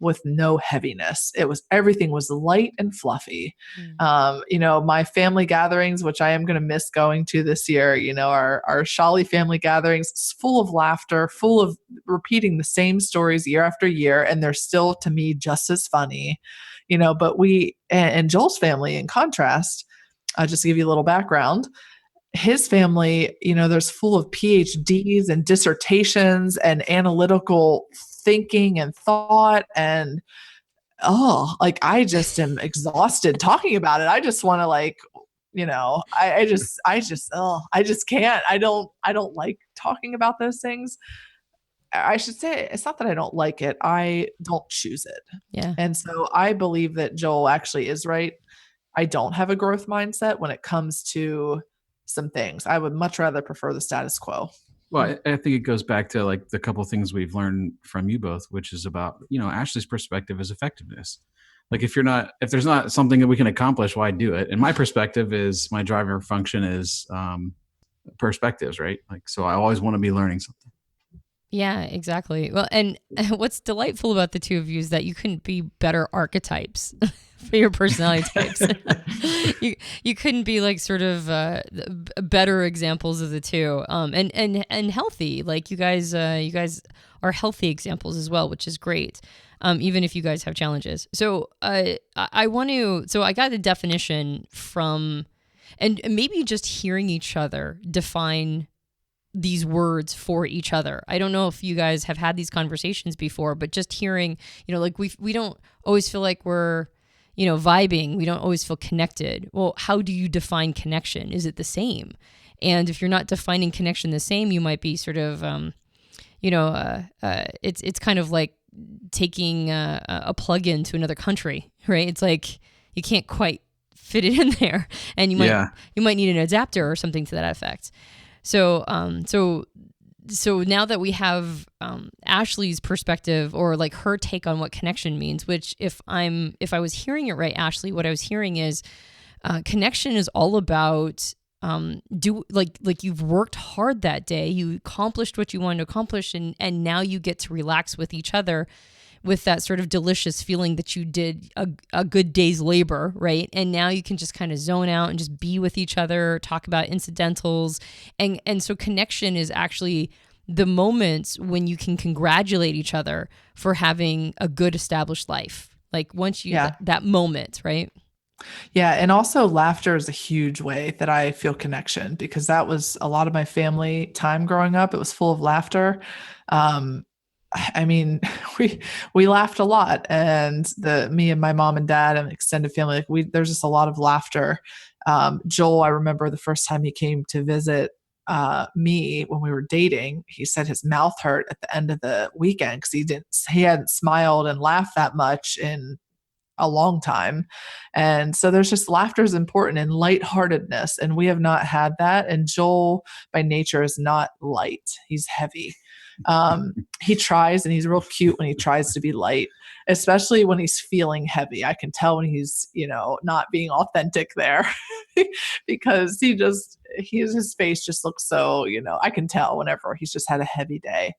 with no heaviness. Everything was light and fluffy. My family gatherings, which I am going to miss going to this year, our Shali family gatherings, it's full of laughter, full of repeating the same stories year after year. And they're still, to me, just as funny, but and Joel's family, in contrast, just to give you a little background, his family, there's full of PhDs and dissertations and analytical thinking and thought. And I just am exhausted talking about it. I just want to I just can't. I don't like talking about those things. I should say it's not that I don't like it. I don't choose it. Yeah. And so I believe that Joel actually is right. I don't have a growth mindset when it comes to some things. I would much rather prefer the status quo. Well, I think it goes back to like the couple of things we've learned from you both, which is about, Ashley's perspective is effectiveness. Like if there's not something that we can accomplish, why do it? And my perspective is my driver function is perspectives, right? Like, so I always want to be learning something. Yeah, exactly. Well, and what's delightful about the two of you is that you couldn't be better archetypes for your personality types. You couldn't be like sort of better examples of the two, and healthy. Like you guys are healthy examples as well, which is great. Even if you guys have challenges. So I got the definition from, and maybe just hearing each other define these words for each other. I don't know if you guys have had these conversations before, but just hearing, like we don't always feel like we're, vibing. We don't always feel connected. Well, how do you define connection? Is it the same? And if you're not defining connection the same, you might be sort of, it's kind of like taking a plug-in to another country, right? It's like you can't quite fit it in there, and you might need an adapter or something to that effect. So now that we have Ashley's perspective, or like her take on what connection means, which if I was hearing it right, Ashley, what I was hearing is connection is all about like you've worked hard that day, you accomplished what you wanted to accomplish, and now you get to relax with each other with that sort of delicious feeling that you did a good day's labor, right? And now you can just kind of zone out and just be with each other, talk about incidentals. And so connection is actually the moments when you can congratulate each other for having a good established life. Like once you, that moment, right? Yeah. And also laughter is a huge way that I feel connection, because that was a lot of my family time growing up. It was full of laughter. I mean, we laughed a lot, and me and my mom and dad and extended family, there's just a lot of laughter. Joel, I remember the first time he came to visit me when we were dating, he said his mouth hurt at the end of the weekend because he hadn't smiled and laughed that much in a long time. And so there's just laughter is important, and lightheartedness. And we have not had that. And Joel by nature is not light. He's heavy. He tries, and he's real cute when he tries to be light, especially when he's feeling heavy. I can tell when he's, not being authentic there because his face just looks so, I can tell whenever he's just had a heavy day.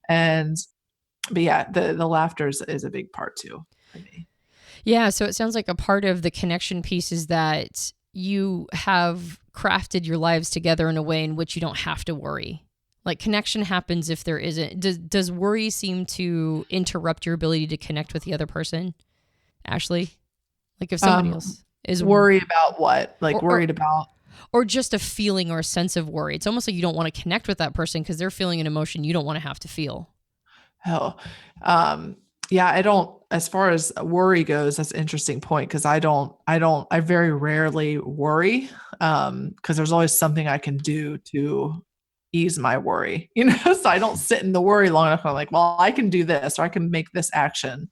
But yeah, the laughter is a big part too for me. Yeah. So it sounds like a part of the connection piece is that you have crafted your lives together in a way in which you don't have to worry. Like connection happens if there isn't. Does worry seem to interrupt your ability to connect with the other person, Ashley? Like if somebody else is worry about what? Like worried about? Or just a feeling or a sense of worry. It's almost like you don't want to connect with that person because they're feeling an emotion you don't want to have to feel. Oh, yeah, I don't, as far as worry goes, that's an interesting point. Cause I very rarely worry. Cause there's always something I can do to ease my worry, so I don't sit in the worry long enough. I'm like, well, I can do this, or I can make this action,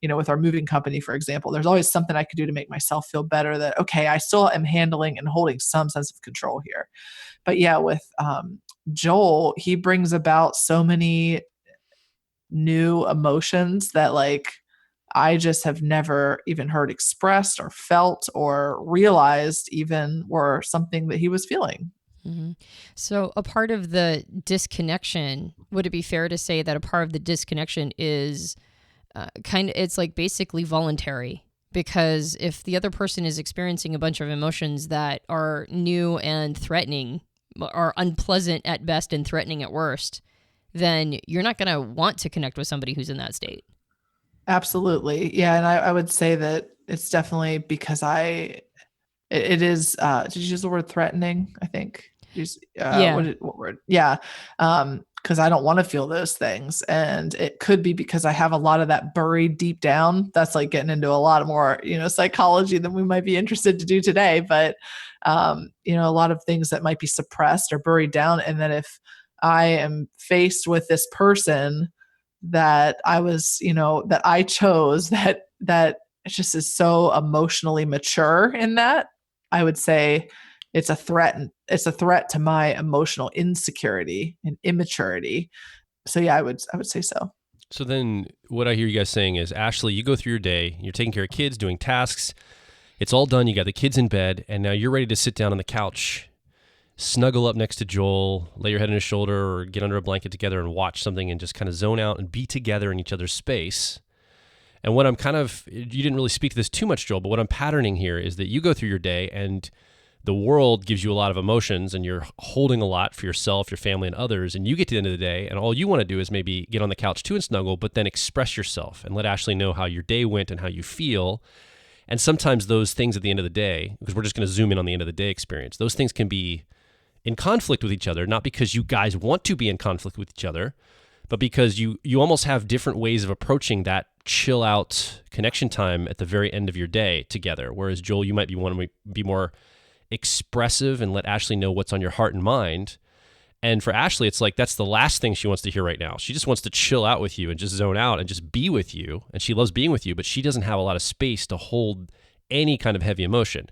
with our moving company, for example. There's always something I could do to make myself feel better, that, okay, I still am handling and holding some sense of control here. But yeah, with Joel, he brings about so many new emotions that like I just have never even heard expressed or felt or realized even were something that he was feeling. Mm-hmm. So a part of the disconnection, would it be fair to say that a part of the disconnection is it's like basically voluntary? Because if the other person is experiencing a bunch of emotions that are new and threatening, or unpleasant at best and threatening at worst, then you're not going to want to connect with somebody who's in that state. Absolutely. Yeah. And I would say that it's definitely because it is, did you use the word threatening? I think. Yeah. What word? Yeah. Because I don't want to feel those things. And it could be because I have a lot of that buried deep down. That's like getting into a lot of more, psychology than we might be interested to do today. But, a lot of things that might be suppressed or buried down. And then if I am faced with this person that I was, that I chose that it just is so emotionally mature in that, I would say it's a threat. It's a threat to my emotional insecurity and immaturity. So yeah, I would say so. So then what I hear you guys saying is, Ashley, you go through your day, you're taking care of kids, doing tasks, it's all done, you got the kids in bed, and now you're ready to sit down on the couch, snuggle up next to Joel, lay your head on his shoulder, or get under a blanket together and watch something and just kind of zone out and be together in each other's space. And what I'm you didn't really speak to this too much, Joel, but what I'm patterning here is that you go through your day and the world gives you a lot of emotions and you're holding a lot for yourself, your family, and others. And you get to the end of the day and all you want to do is maybe get on the couch too and snuggle, but then express yourself and let Ashley know how your day went and how you feel. And sometimes those things at the end of the day, because we're just going to zoom in on the end of the day experience, those things can be in conflict with each other, not because you guys want to be in conflict with each other, but because you almost have different ways of approaching that chill out connection time at the very end of your day together. Whereas Joel, you might want to be more expressive and let Ashley know what's on your heart and mind. And for Ashley, it's like that's the last thing she wants to hear right now. She just wants to chill out with you and just zone out and just be with you. And she loves being with you, but she doesn't have a lot of space to hold any kind of heavy emotion.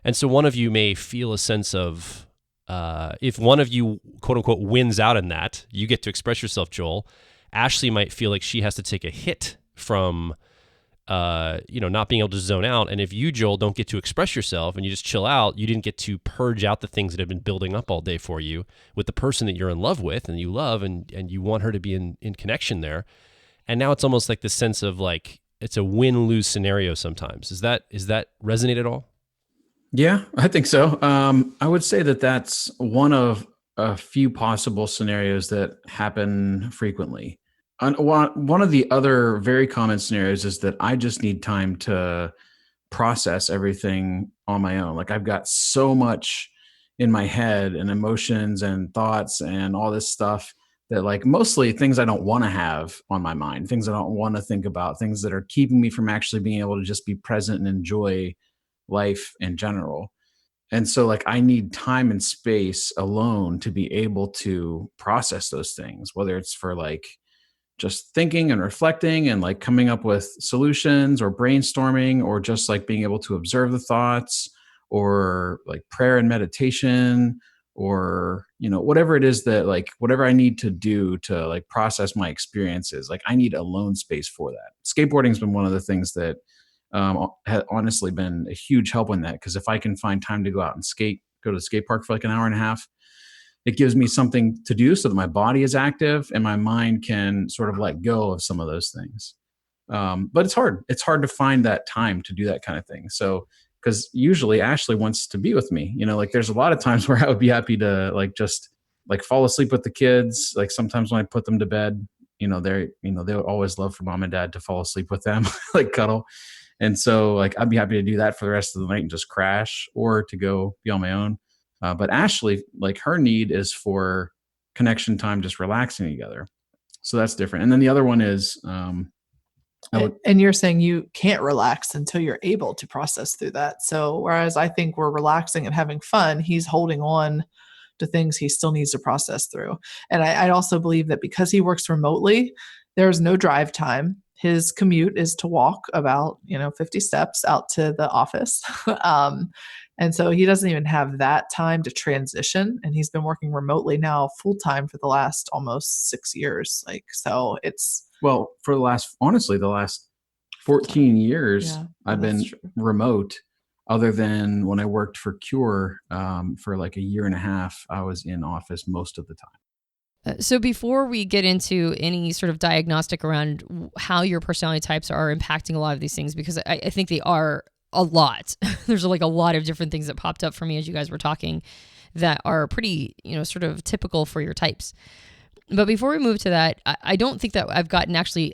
And so one of you may feel a sense of, if one of you, quote unquote, wins out in that, you get to express yourself, Joel. Ashley might feel like she has to take a hit from, not being able to zone out. And if you, Joel, don't get to express yourself and you just chill out, you didn't get to purge out the things that have been building up all day for you with the person that you're in love with and you love and you want her to be in connection there. And now it's almost like this sense of like, it's a win-lose scenario sometimes. Is that resonate at all? Yeah, I think so. I would say that that's one of a few possible scenarios that happen frequently. And one of the other very common scenarios is that I just need time to process everything on my own. Like I've got so much in my head and emotions and thoughts and all this stuff that like mostly things I don't want to have on my mind, things I don't want to think about, things that are keeping me from actually being able to just be present and enjoy life in general. And so like I need time and space alone to be able to process those things, whether it's for like just thinking and reflecting and like coming up with solutions or brainstorming or just like being able to observe the thoughts or like prayer and meditation or whatever it is that like whatever I need to do to like process my experiences. Like I need alone space for that. Skateboarding has been one of the things that has honestly been a huge help in that, because if I can find time to go out and go to the skate park for like an hour and a half, it gives me something to do so that my body is active and my mind can sort of let go of some of those things. But it's hard. It's hard to find that time to do that kind of thing. So, because usually Ashley wants to be with me, like there's a lot of times where I would be happy to like just like fall asleep with the kids. Like sometimes when I put them to bed, they would always love for mom and dad to fall asleep with them, like cuddle. And so like, I'd be happy to do that for the rest of the night and just crash or to go be on my own. But Ashley, like her need is for connection time, just relaxing together. So that's different. And then the other one is, and you're saying you can't relax until you're able to process through that. So whereas I think we're relaxing and having fun, he's holding on to things he still needs to process through. And I also believe that because he works remotely, there's no drive time. His commute is to walk about, 50 steps out to the office. And so he doesn't even have that time to transition. And he's been working remotely now full time for the last almost 6 years. Like, so it's, Well, for honestly, the last 14 years, yeah, I've that's been true. remote. Other than when I worked for Cure for like a year and a half, I was in office most of the time. So before we get into any sort of diagnostic around how your personality types are impacting a lot of these things, because I think they are a lot. There's like a lot of different things that popped up for me as you guys were talking that are pretty, sort of typical for your types. But before we move to that, I don't think that I've gotten actually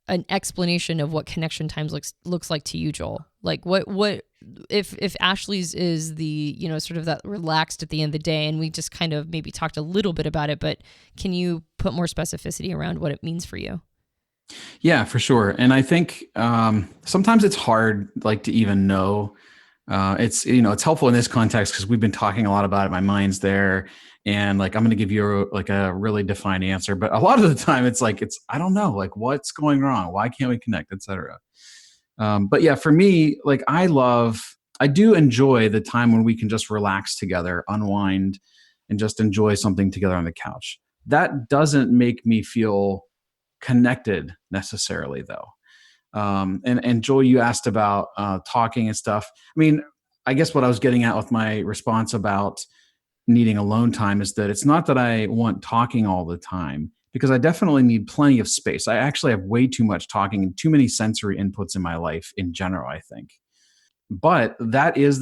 an explanation of what connection times looks like to you, Joel. Like what if Ashley's is the, sort of that relaxed at the end of the day, and we just kind of maybe talked a little bit about it, but can you put more specificity around what it means for you? Yeah, for sure. And I think sometimes it's hard, like, to even know. It's helpful in this context because we've been talking a lot about it. My mind's there, and like I'm going to give you a really defined answer. But a lot of the time, it's I don't know, like what's going wrong, why can't we connect, etc. But yeah, for me, like I do enjoy the time when we can just relax together, unwind, and just enjoy something together on the couch. That doesn't make me feel connected necessarily, though. And Joel, you asked about talking and stuff. I mean, I guess what I was getting at with my response about needing alone time is that it's not that I want talking all the time, because I definitely need plenty of space. I actually have way too much talking and too many sensory inputs in my life in general, I think. But that is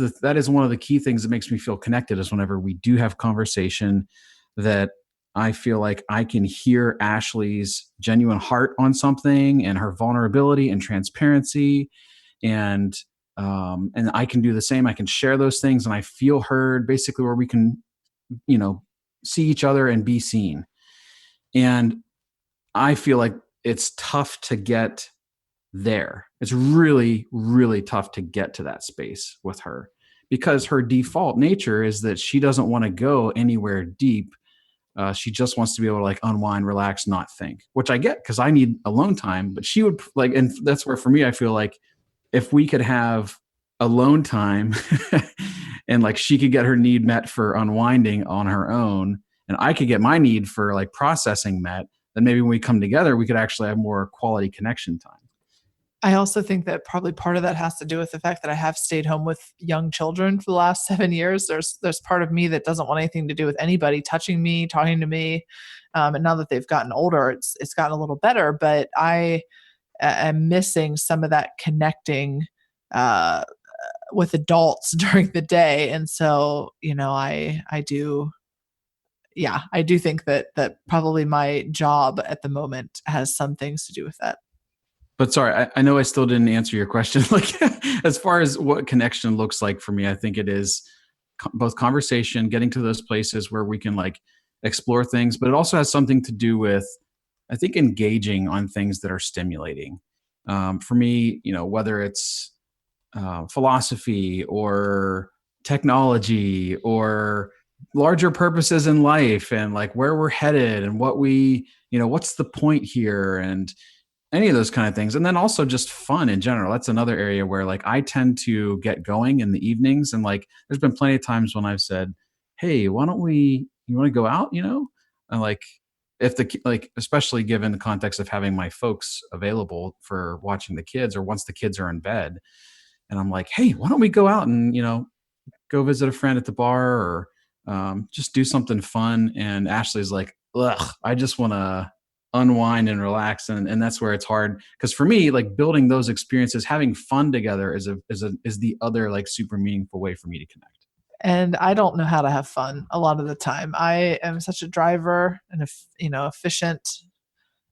one of the key things that makes me feel connected, is whenever we do have conversation, that I feel like I can hear Ashley's genuine heart on something, and her vulnerability and transparency, and I can do the same. I can share those things, and I feel heard, basically, where we can, see each other and be seen. And I feel like it's tough to get there. It's really, really tough to get to that space with her, because her default nature is that she doesn't want to go anywhere deep. She just wants to be able to like unwind, relax, not think, which I get because I need alone time. But she would like, and that's where for me, I feel like if we could have alone time and like she could get her need met for unwinding on her own, and I could get my need for like processing met, then maybe when we come together, we could actually have more quality connection time. I also think that probably part of that has to do with the fact that I have stayed home with young children for the last 7 years. There's part of me that doesn't want anything to do with anybody touching me, talking to me. And now that they've gotten older, it's gotten a little better. But I am missing some of that connecting uh, with adults during the day, and so I do. Yeah, I do think that probably my job at the moment has some things to do with that. But sorry, I know I still didn't answer your question. Like, as far as what connection looks like for me, I think it is both conversation, getting to those places where we can like explore things, but it also has something to do with, I think, engaging on things that are stimulating. For me, whether it's philosophy or technology or larger purposes in life, and like where we're headed and what's the point here, and any of those kind of things. And then also just fun in general. That's another area where like I tend to get going in the evenings. And like there's been plenty of times when I've said, hey, why don't you want to go out, And like, if especially given the context of having my folks available for watching the kids, or once the kids are in bed, and I'm like, hey, why don't we go out and, go visit a friend at the bar, or just do something fun. And Ashley's like, ugh, I just want to unwind and relax. And that's where it's hard. Because for me, like building those experiences, having fun together is the other like super meaningful way for me to connect. And I don't know how to have fun a lot of the time. I am such a driver and efficient,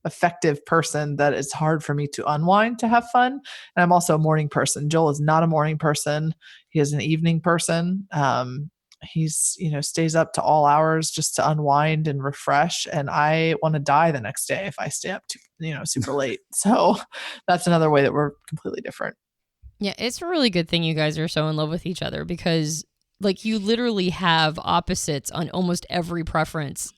effective person that it's hard for me to unwind to have fun. And I'm also a morning person. Joel is not a morning person. He is an evening person. He's stays up to all hours just to unwind and refresh, and I want to die the next day if I stay up to super late. So that's another way that we're completely different. Yeah, it's a really good thing you guys are so in love with each other, because like you literally have opposites on almost every preference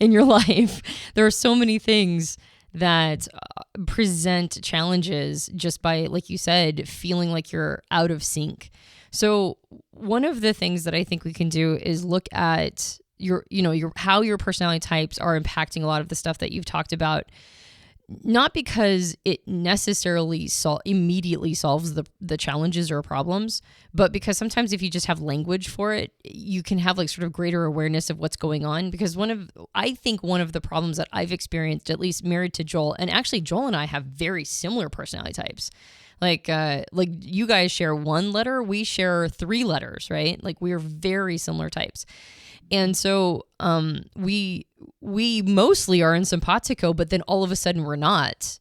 in your life. There are so many things that present challenges just by, like you said, feeling like you're out of sync. So one of the things that I think we can do is look at how your personality types are impacting a lot of the stuff that you've talked about, not because it necessarily immediately solves the challenges or problems, but because sometimes if you just have language for it, you can have like sort of greater awareness of what's going on. Because I think one of the problems that I've experienced, at least married to Joel, and actually Joel and I have very similar personality types. Like you guys share one letter, we share 3 letters, right? Like we are very similar types. And so we mostly are in simpatico, but then all of a sudden we're not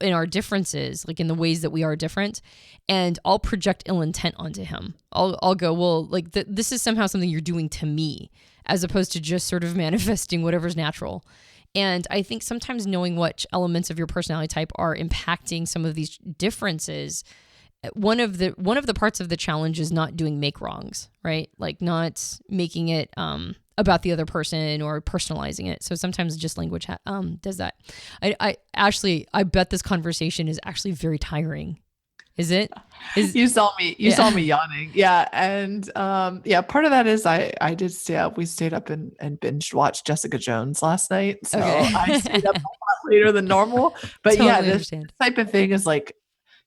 in our differences, like in the ways that we are different. And I'll project ill intent onto him. I'll go, well, like this is somehow something you're doing to me, as opposed to just sort of manifesting whatever's natural. And I think sometimes knowing what elements of your personality type are impacting some of these differences, one of the parts of the challenge is not doing make wrongs, right? Like not making it about the other person or personalizing it. So sometimes just language does that. I bet this conversation is actually very tiring. Is it? You saw me yawning. Yeah. And part of that is I did stay up. We stayed up and binge watched Jessica Jones last night. So Okay. I stayed up a lot later than normal. But Totally this type of thing is like,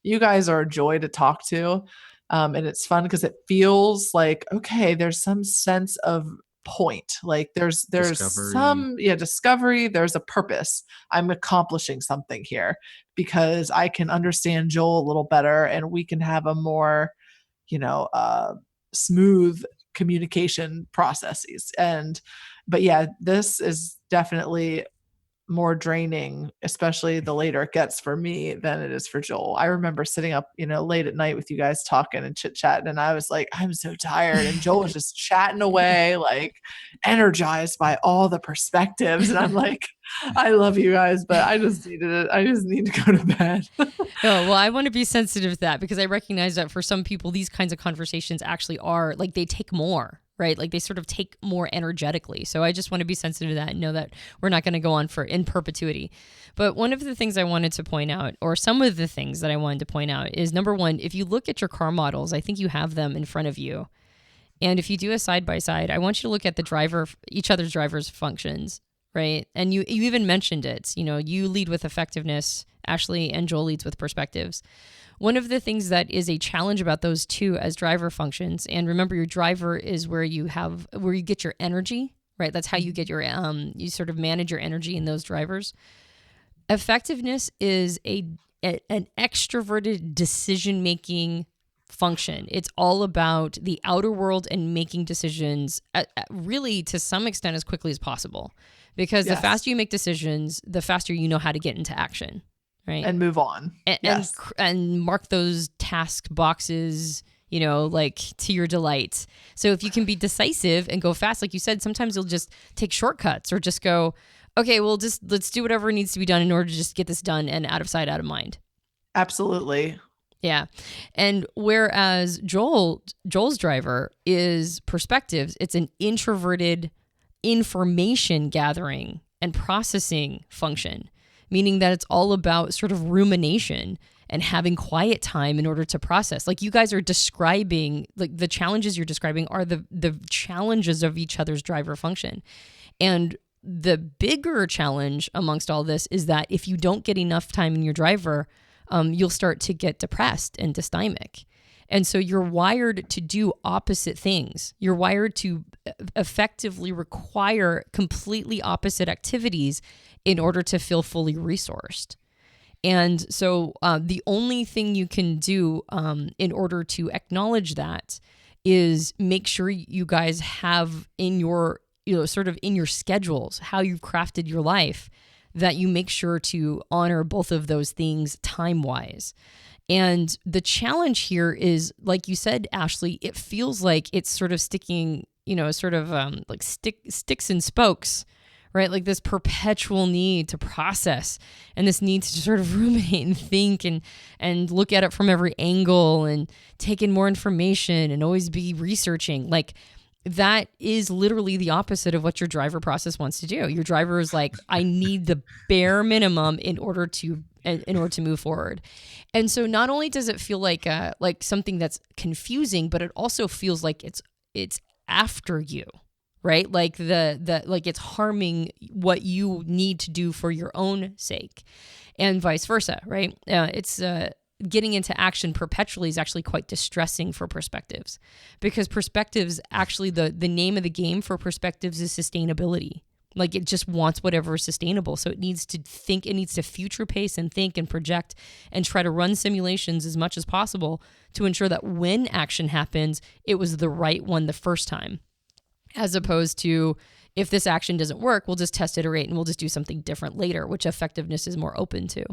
you guys are a joy to talk to. And it's fun because it feels like, okay, there's some sense of point. Like there's Discovery. some discovery. There's a purpose. I'm accomplishing something here because I can understand Joel a little better and we can have a more, smooth communication processes. But this is definitely more draining, especially the later it gets for me than it is for Joel. I remember sitting up, late at night with you guys talking and chit-chatting, and I was like, I'm so tired. And Joel was just chatting away, like energized by all the perspectives. And I'm like, I love you guys, but I just need to go to bed. Well, I want to be sensitive to that because I recognize that for some people, these kinds of conversations actually are like they take more, right? Like they sort of take more energetically. So I just want to be sensitive to that and know that we're not going to go on in perpetuity. But one of the things I wanted to point out, or some of the things that I wanted to point out, is number one, if you look at your car models, I think you have them in front of you. And if you do a side by side, I want you to look at each other's driver's functions, right? And you even mentioned it. You lead with effectiveness, Ashley, and Joel leads with perspectives. One of the things that is a challenge about those two as driver functions, and remember your driver is where you get your energy, right? That's how you get your, you sort of manage your energy in those drivers. Effectiveness is an extroverted decision-making function. It's all about the outer world and making decisions really to some extent as quickly as possible. Because the faster you make decisions, the faster you know how to get into action. Right. And move on. And mark those task boxes, like to your delight. So if you can be decisive and go fast, like you said, sometimes you'll just take shortcuts or just go, okay, well, let's do whatever needs to be done in order to just get this done and out of sight, out of mind. Absolutely. Yeah. And whereas Joel's driver is perspectives, it's an introverted information gathering and processing function. Meaning that it's all about sort of rumination and having quiet time in order to process. Like you guys are describing, like the challenges you're describing are the challenges of each other's driver function. And the bigger challenge amongst all this is that if you don't get enough time in your driver, you'll start to get depressed and dysthymic. And so you're wired to do opposite things. You're wired to effectively require completely opposite activities in order to feel fully resourced. And so the only thing you can do in order to acknowledge that is make sure you guys have in your, sort of in your schedules, how you've crafted your life, that you make sure to honor both of those things time-wise. And the challenge here is, like you said, Ashley, it feels like it's sort of sticking, like sticks and spokes, right? Like this perpetual need to process and this need to sort of ruminate and think and look at it from every angle and take in more information and always be researching. Like that is literally the opposite of what your driver process wants to do. Your driver is like, I need the bare minimum in order to in order to move forward. And so not only does it feel like something that's confusing, but it also feels like it's after you, right? Like like it's harming what you need to do for your own sake, and vice versa, right? It's getting into action perpetually is actually quite distressing for perspectives, because perspectives, actually the name of the game for perspectives is sustainability. Like it just wants whatever is sustainable. So it needs to think, it needs to future pace and think and project and try to run simulations as much as possible to ensure that when action happens, it was the right one the first time. As opposed to, if this action doesn't work, we'll just test, iterate, and we'll just do something different later, which effectiveness is more open to.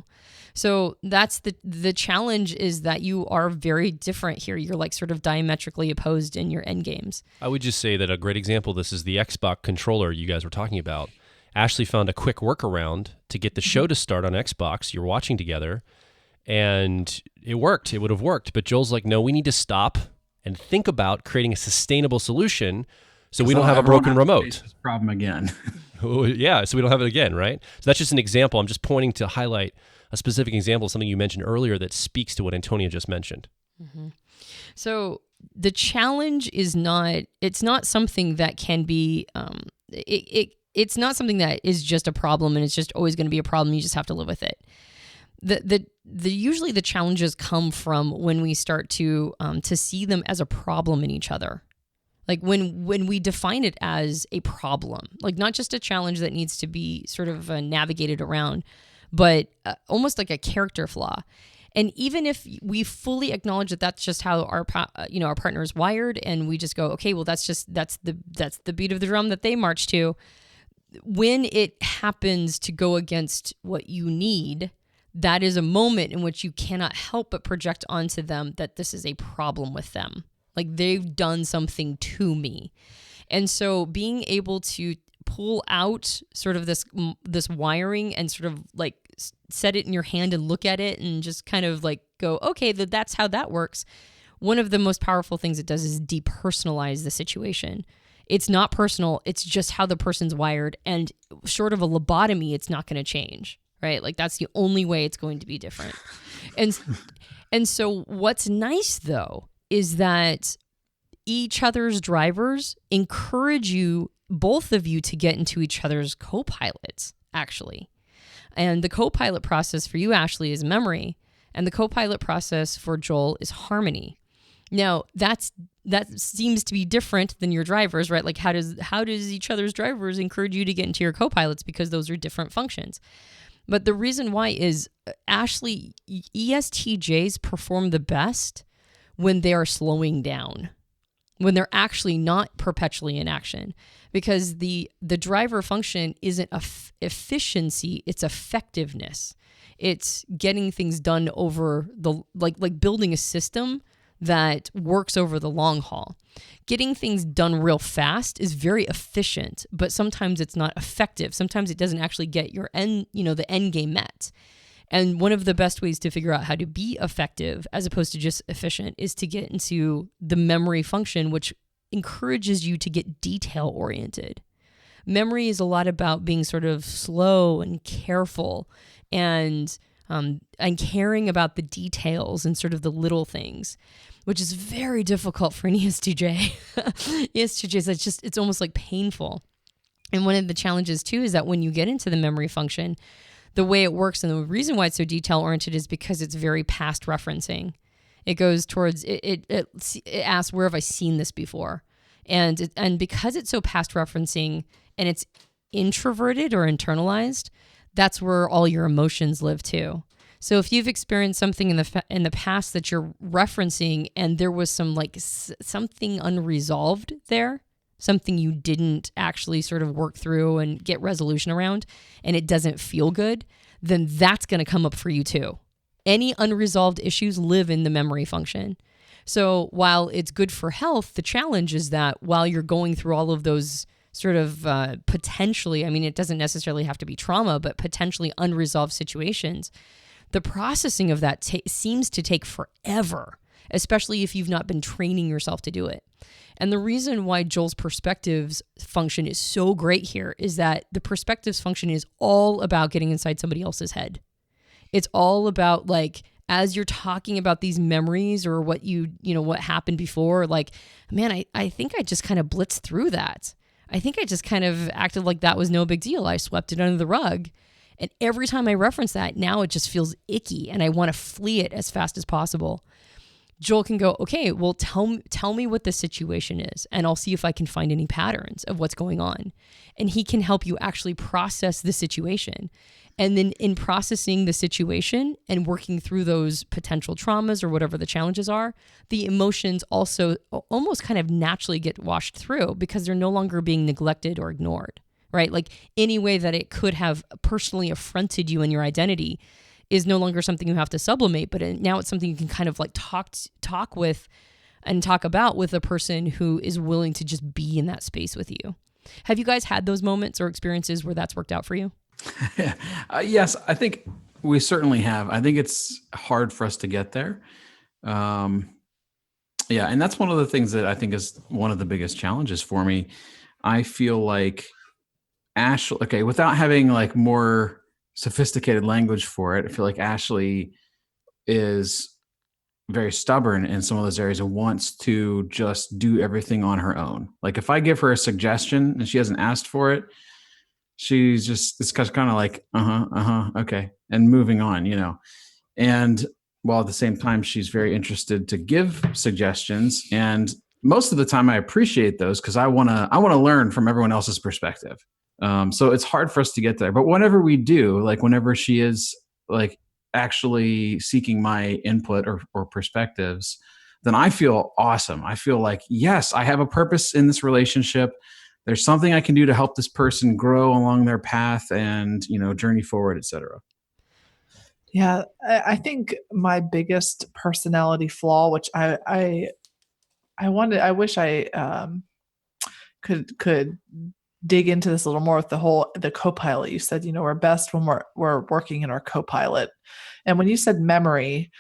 So that's the challenge, is that you are very different here. You're like sort of diametrically opposed in your end games. I would just say that a great example of this is the Xbox controller you guys were talking about. Ashley found a quick workaround to get the show to start on Xbox. You're watching together, and it worked. It would have worked. But Joel's like, no, we need to stop and think about creating a sustainable solution so we don't have a broken remote. This problem again. Yeah, so we don't have it again, right? So that's just an example. I'm just pointing to highlight a specific example of something you mentioned earlier that speaks to what Antonia just mentioned. Mm-hmm. So the challenge is it's not something that can be, it's not something that is just a problem and it's just always going to be a problem. You just have to live with it. Usually the challenges come from when we start to see them as a problem in each other. Like when we define it as a problem, like not just a challenge that needs to be sort of navigated around, but almost like a character flaw. And even if we fully acknowledge that that's just how our partner is wired, and we just go, okay, well that's the beat of the drum that they march to. When it happens to go against what you need, that is a moment in which you cannot help but project onto them that this is a problem with them. Like they've done something to me. And so being able to pull out sort of this wiring and sort of like set it in your hand and look at it and just kind of like go, okay, that's how that works. One of the most powerful things it does is depersonalize the situation. It's not personal. It's just how the person's wired. And short of a lobotomy, it's not going to change, right? Like that's the only way it's going to be different. And so what's nice though is that each other's drivers encourage you, both of you, to get into each other's co-pilots, actually. And the co-pilot process for you, Ashley, is memory. And the co-pilot process for Joel is harmony. Now, that seems to be different than your drivers, right? Like how does each other's drivers encourage you to get into your co-pilots? Because those are different functions. But the reason why is, Ashley, ESTJs perform the best when they are slowing down, when they're actually not perpetually in action, because the driver function isn't efficiency, it's effectiveness. It's getting things done over the, like building a system that works over the long haul. Getting things done real fast is very efficient, but sometimes it's not effective. Sometimes it doesn't actually get your the end game met. And one of the best ways to figure out how to be effective as opposed to just efficient is to get into the memory function, which encourages you to get detail oriented. Memory is a lot about being sort of slow and careful and caring about the details and sort of the little things, which is very difficult for an ESTJ. ESTJs, it's almost like painful. And one of the challenges too is that when you get into the memory function, the way it works and the reason why it's so detail-oriented is because it's very past referencing. It goes towards, it asks, where have I seen this before? And because it's so past referencing and it's introverted or internalized, that's where all your emotions live too. So if you've experienced something in the past that you're referencing and there was something unresolved there, something you didn't actually sort of work through and get resolution around, and it doesn't feel good, then that's going to come up for you too. Any unresolved issues live in the memory function. So while it's good for health, the challenge is that while you're going through all of those sort of potentially, I mean, it doesn't necessarily have to be trauma, but potentially unresolved situations, the processing of that seems to take forever, especially if you've not been training yourself to do it. And the reason why Joel's perspectives function is so great here is that the perspectives function is all about getting inside somebody else's head. It's all about like, as you're talking about these memories or what what happened before, like, man, I think I just kind of blitzed through that. I think I just kind of acted like that was no big deal. I swept it under the rug. And every time I reference that, now it just feels icky and I want to flee it as fast as possible. Joel can go, okay, well, tell me what the situation is, and I'll see if I can find any patterns of what's going on. And he can help you actually process the situation. And then in processing the situation and working through those potential traumas or whatever the challenges are, the emotions also almost kind of naturally get washed through because they're no longer being neglected or ignored, right? Like any way that it could have personally affronted you and your identity is no longer something you have to sublimate, but now it's something you can kind of like talk with and talk about with a person who is willing to just be in that space with you. Have you guys had those moments or experiences where that's worked out for you? Yes, I think we certainly have. I think it's hard for us to get there. Yeah, and that's one of the things that I think is one of the biggest challenges for me. I feel like Ashley, okay, without having like more sophisticated language for it, I feel like Ashley is very stubborn in some of those areas and wants to just do everything on her own. Like if I give her a suggestion and she hasn't asked for it, she's just, it's kind of like, okay. And moving on, and while at the same time, she's very interested to give suggestions. And most of the time I appreciate those because I want to learn from everyone else's perspective. So it's hard for us to get there, but whenever we do, like whenever she is like actually seeking my input or perspectives, then I feel awesome. I feel like, yes, I have a purpose in this relationship. There's something I can do to help this person grow along their path and, journey forward, et cetera. Yeah, I think my biggest personality flaw, which I wish I could dig into this a little more with the co-pilot. You said, we're best when we're working in our co-pilot. And when you said memory,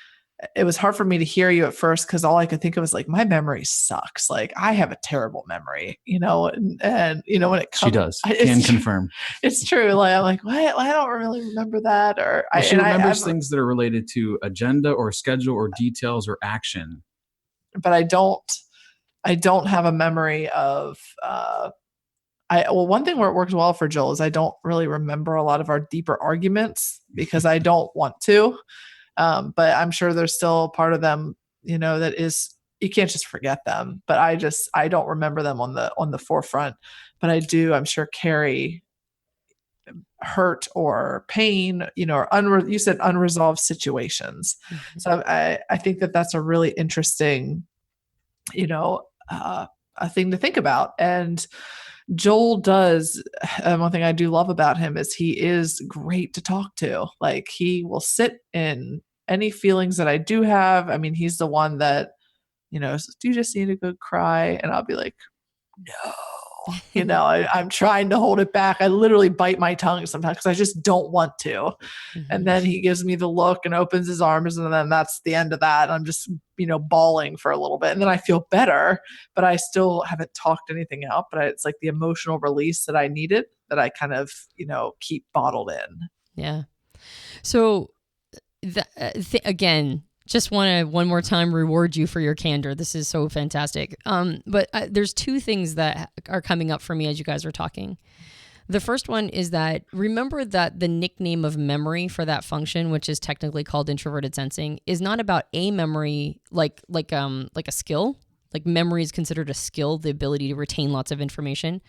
it was hard for me to hear you at first because all I could think of was like, my memory sucks. Like I have a terrible memory, and when it comes, she does, can confirm. It's true. Like I'm like, what? I don't really remember that. Or she remembers things that are related to agenda or schedule or details or action. But I don't have a memory of, one thing where it works well for Joel is I don't really remember a lot of our deeper arguments because I don't want to. But I'm sure there's still part of them, that is, you can't just forget them, but I don't remember them on the forefront, but I do, I'm sure, carry hurt or pain, or you said unresolved situations. Mm-hmm. So I think that's a really interesting, a thing to think about. And Joel does, one thing I do love about him is he is great to talk to. Like he will sit in any feelings that I do have. I mean, he's the one that, says, do you just need a good cry? And I'll be like, no, I'm trying to hold it back. I literally bite my tongue sometimes because I just don't want to. Mm-hmm. And then he gives me the look and opens his arms, and then that's the end of that. I'm just, bawling for a little bit, and then I feel better, but I still haven't talked anything out. But it's like the emotional release that I needed that I kind of, keep bottled in. Yeah. So again, just want to one more time reward you for your candor. This is so fantastic. But there's two things that are coming up for me as you guys are talking. The first one is that remember that the nickname of memory for that function, which is technically called introverted sensing, is not about a memory like a skill. Like memory is considered a skill, the ability to retain lots of information.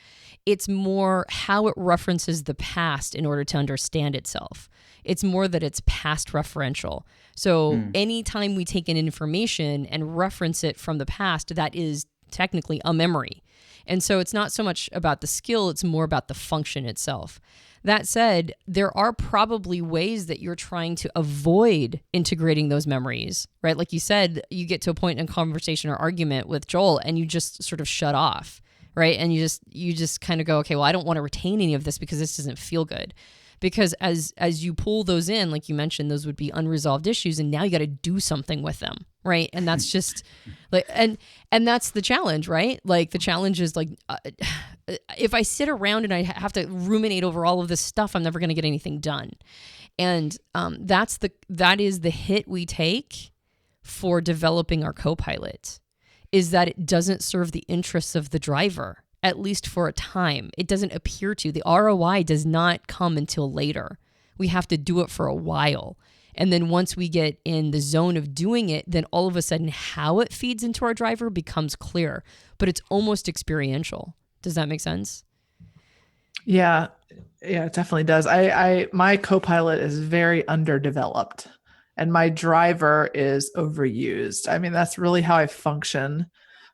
It's more how it references the past in order to understand itself. It's more that it's past referential. So anytime we take in information and reference it from the past, that is technically a memory. And so it's not so much about the skill, it's more about the function itself. That said, there are probably ways that you're trying to avoid integrating those memories, right? Like you said, you get to a point in conversation or argument with Joel and you just sort of shut off, right? And you just kind of go, okay, well, I don't want to retain any of this because this doesn't feel good. because as you pull those in, like you mentioned, those would be unresolved issues, and now you got to do something with them, right? And that's just like, and that's the challenge, right? Like the challenge is like, if I sit around and I have to ruminate over all of this stuff, I'm never going to get anything done. And that is the hit we take for developing our co-pilot, is that it doesn't serve the interests of the driver, at least for a time. It doesn't appear to. The ROI does not come until later. We have to do it for a while. And then once we get in the zone of doing it, then all of a sudden how it feeds into our driver becomes clear. But it's almost experiential. Does that make sense? Yeah, it definitely does. My co-pilot is very underdeveloped and my driver is overused. I mean, that's really how I function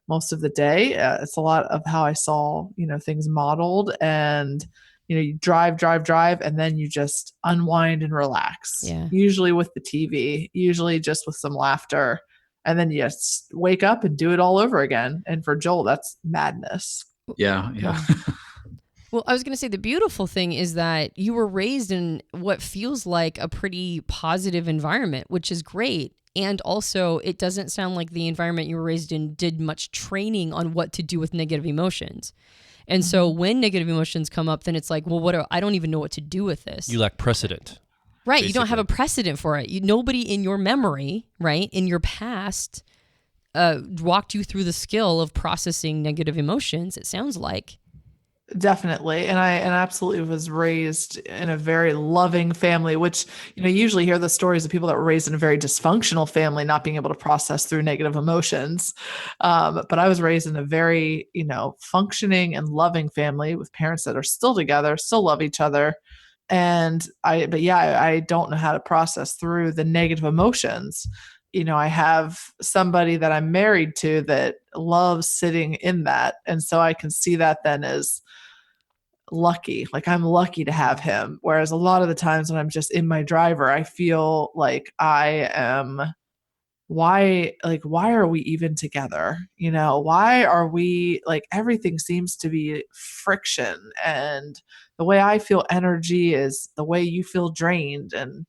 most of the day. It's a lot of how I saw, things modeled, and, you drive, and then you just unwind and relax, usually with the TV, usually just with some laughter. And then you just wake up and do it all over again. And for Joel, that's madness. Yeah. Well, I was going to say the beautiful thing is that you were raised in what feels like a pretty positive environment, which is great. And also, it doesn't sound like the environment you were raised in did much training on what to do with negative emotions. And so when negative emotions come up, then it's like, well, I don't even know what to do with this. You lack precedent. Right. Basically. You don't have a precedent for it. Nobody in your memory, right, in your past, walked you through the skill of processing negative emotions, it sounds like. Definitely. And I absolutely was raised in a very loving family, which, you usually hear the stories of people that were raised in a very dysfunctional family, not being able to process through negative emotions. But I was raised in a very, functioning and loving family with parents that are still together, still love each other. And I don't know how to process through the negative emotions. I have somebody that I'm married to that loves sitting in that. And so I can see that then as lucky. Like I'm lucky to have him. Whereas a lot of the times when I'm just in my driver, I feel like why are we even together? Why are we like, everything seems to be friction, and the way I feel energy is the way you feel drained. And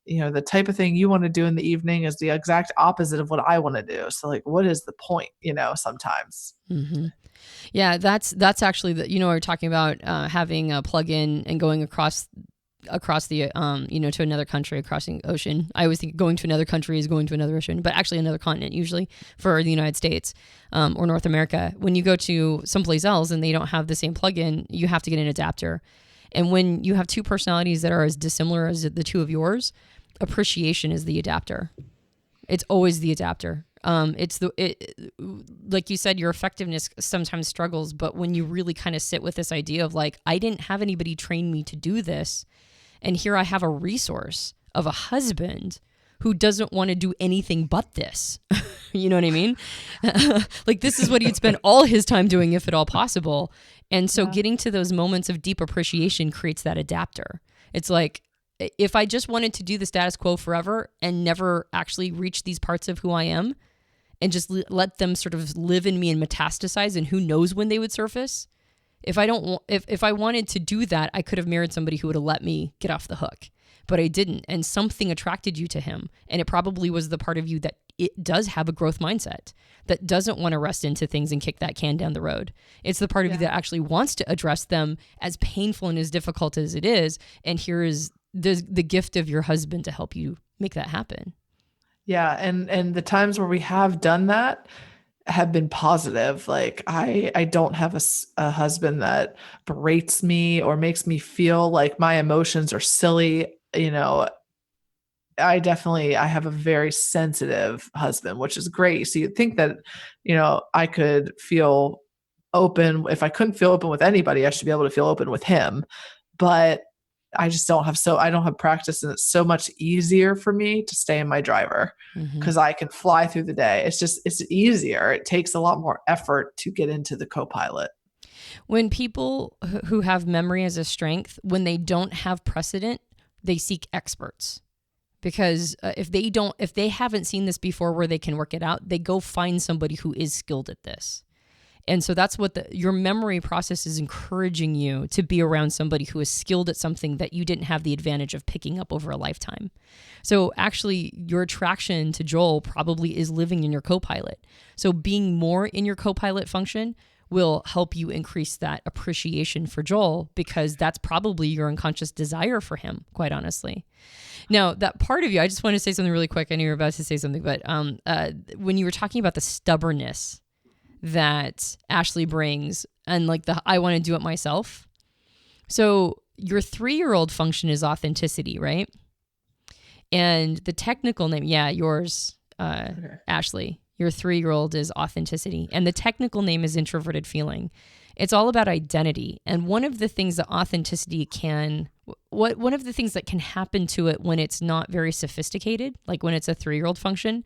the type of thing you want to do in the evening is the exact opposite of what I want to do. So like, what is the point, sometimes? Mm-hmm. Yeah, that's actually we're talking about having a plug-in and going across the to another country, crossing ocean. I always think going to another country is going to another ocean, but actually another continent usually for the United States or North America. When you go to someplace else and they don't have the same plug-in, you have to get an adapter. And when you have two personalities that are as dissimilar as the two of yours, appreciation is the adapter. It's always the adapter. Like you said, your effectiveness sometimes struggles, but when you really kind of sit with this idea of like, I didn't have anybody train me to do this, and here I have a resource of a husband who doesn't want to do anything but this. You know what I mean? Like this is what he'd spend all his time doing, if at all possible. And so getting to those moments of deep appreciation creates that adapter. It's like, if I just wanted to do the status quo forever and never actually reach these parts of who I am and just let them sort of live in me and metastasize, and who knows when they would surface. If I wanted to do that, I could have married somebody who would have let me get off the hook, but I didn't. And something attracted you to him. And it probably was the part of you that it does have a growth mindset, that doesn't want to rest into things and kick that can down the road. It's the part of you that actually wants to address them, as painful and as difficult as it is. And here is the gift of your husband to help you make that happen. Yeah. And the times where we have done that have been positive. Like I don't have a husband that berates me or makes me feel like my emotions are silly. I have a very sensitive husband, which is great. So you'd think that, I could feel open. If I couldn't feel open with anybody, I should be able to feel open with him. But I just don't have practice, and it's so much easier for me to stay in my driver because I can fly through the day. It's easier. It takes a lot more effort to get into the co-pilot. When people who have memory as a strength, when they don't have precedent, they seek experts. Because if they haven't seen this before where they can work it out, they go find somebody who is skilled at this. And so that's what your memory process is encouraging you to be around somebody who is skilled at something that you didn't have the advantage of picking up over a lifetime. So actually, your attraction to Joel probably is living in your co-pilot. So being more in your co-pilot function will help you increase that appreciation for Joel, because that's probably your unconscious desire for him, quite honestly. Now, that part of you, I just want to say something really quick. I knew you were about to say something, but when you were talking about the stubbornness that Ashley brings and like the I want to do it myself. So your 3-year-old function is authenticity, right? And the technical name, yours, okay. Ashley, your 3-year-old is authenticity. And the technical name is introverted feeling. It's all about identity. And one of the things that authenticity one of the things that can happen to it when it's not very sophisticated, like when it's a 3-year-old function,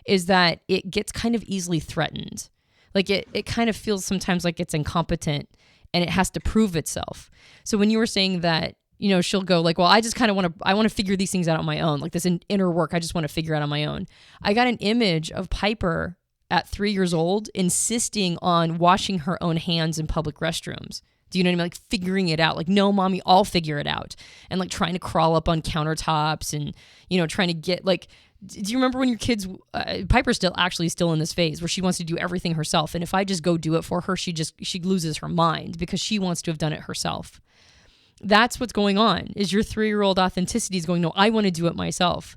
is that it gets kind of easily threatened. Like it kind of feels sometimes like it's incompetent and it has to prove itself. So when you were saying that, she'll go like, well, I just kind of want to figure these things out on my own. Like this inner work, I just want to figure out on my own. I got an image of Piper at 3 years old insisting on washing her own hands in public restrooms. Do you know what I mean? Like figuring it out. Like, no, mommy, I'll figure it out. And like trying to crawl up on countertops and, trying to get like, do you remember when your kids, Piper's still in this phase where she wants to do everything herself. And if I just go do it for her, she loses her mind because she wants to have done it herself. That's what's going on, is your 3-year-old authenticity is going, no, I want to do it myself.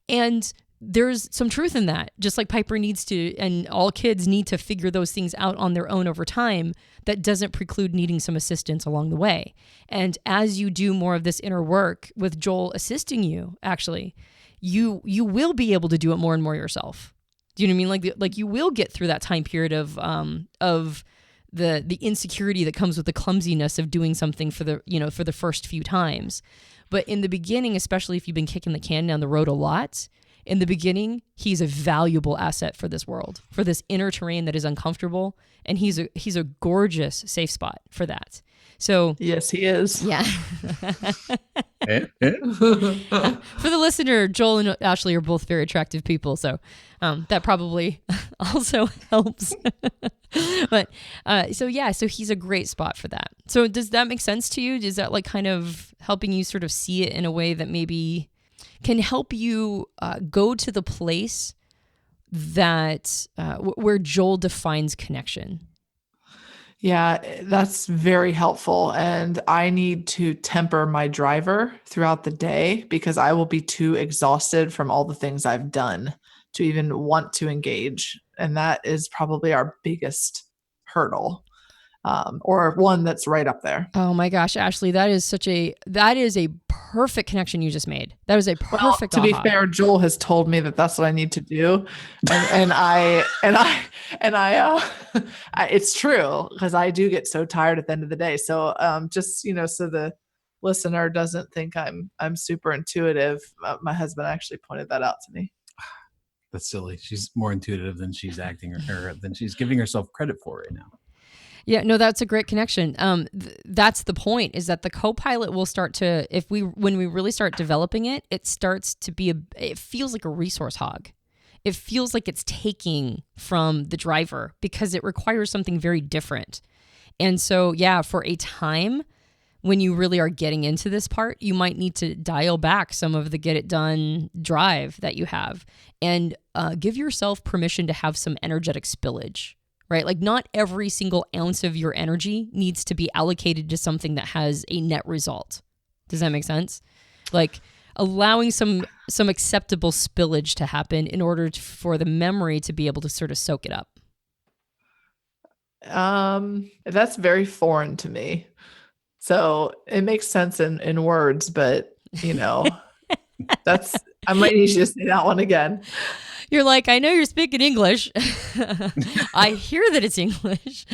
And there's some truth in that. Just like Piper needs to, and all kids need to figure those things out on their own over time, that doesn't preclude needing some assistance along the way. And as you do more of this inner work with Joel assisting you, actually, you will be able to do it more and more yourself. Do you know what I mean? Like you will get through that time period of the insecurity that comes with the clumsiness of doing something for the first few times. But in the beginning, especially if you've been kicking the can down the road a lot, in the beginning, he's a valuable asset for this world, for this inner terrain that is uncomfortable, and he's a gorgeous safe spot for that. So yes, he is. Yeah. For the listener, Joel and Ashley are both very attractive people, so that probably also helps. But so he's a great spot for that. So does that make sense to you? Is that like kind of helping you sort of see it in a way that maybe can help you go to the place that where Joel defines connection? Yeah, that's very helpful. And I need to temper my driver throughout the day because I will be too exhausted from all the things I've done to even want to engage. And that is probably our biggest hurdle, or one that's right up there. Oh my gosh, Ashley, that is a perfect connection you just made. That was a perfect. To be fair, Joel has told me that that's what I need to do, and I it's true because I do get so tired at the end of the day. So just so the listener doesn't think I'm super intuitive. My husband actually pointed that out to me. That's silly. She's more intuitive than she's acting or than she's giving herself credit for right now. Yeah, no, that's a great connection. That's the point, is that the co-pilot will start to, when we really start developing it, it starts to be it feels like a resource hog. It feels like it's taking from the driver because it requires something very different. And so, yeah, for a time when you really are getting into this part, you might need to dial back some of the get it done drive that you have and give yourself permission to have some energetic spillage. Right? Like not every single ounce of your energy needs to be allocated to something that has a net result. Does that make sense? Like allowing some acceptable spillage to happen in order for the memory to be able to sort of soak it up. That's very foreign to me. So it makes sense in words, but that's, I might need you to say that one again. You're like, I know you're speaking English. I hear that it's English.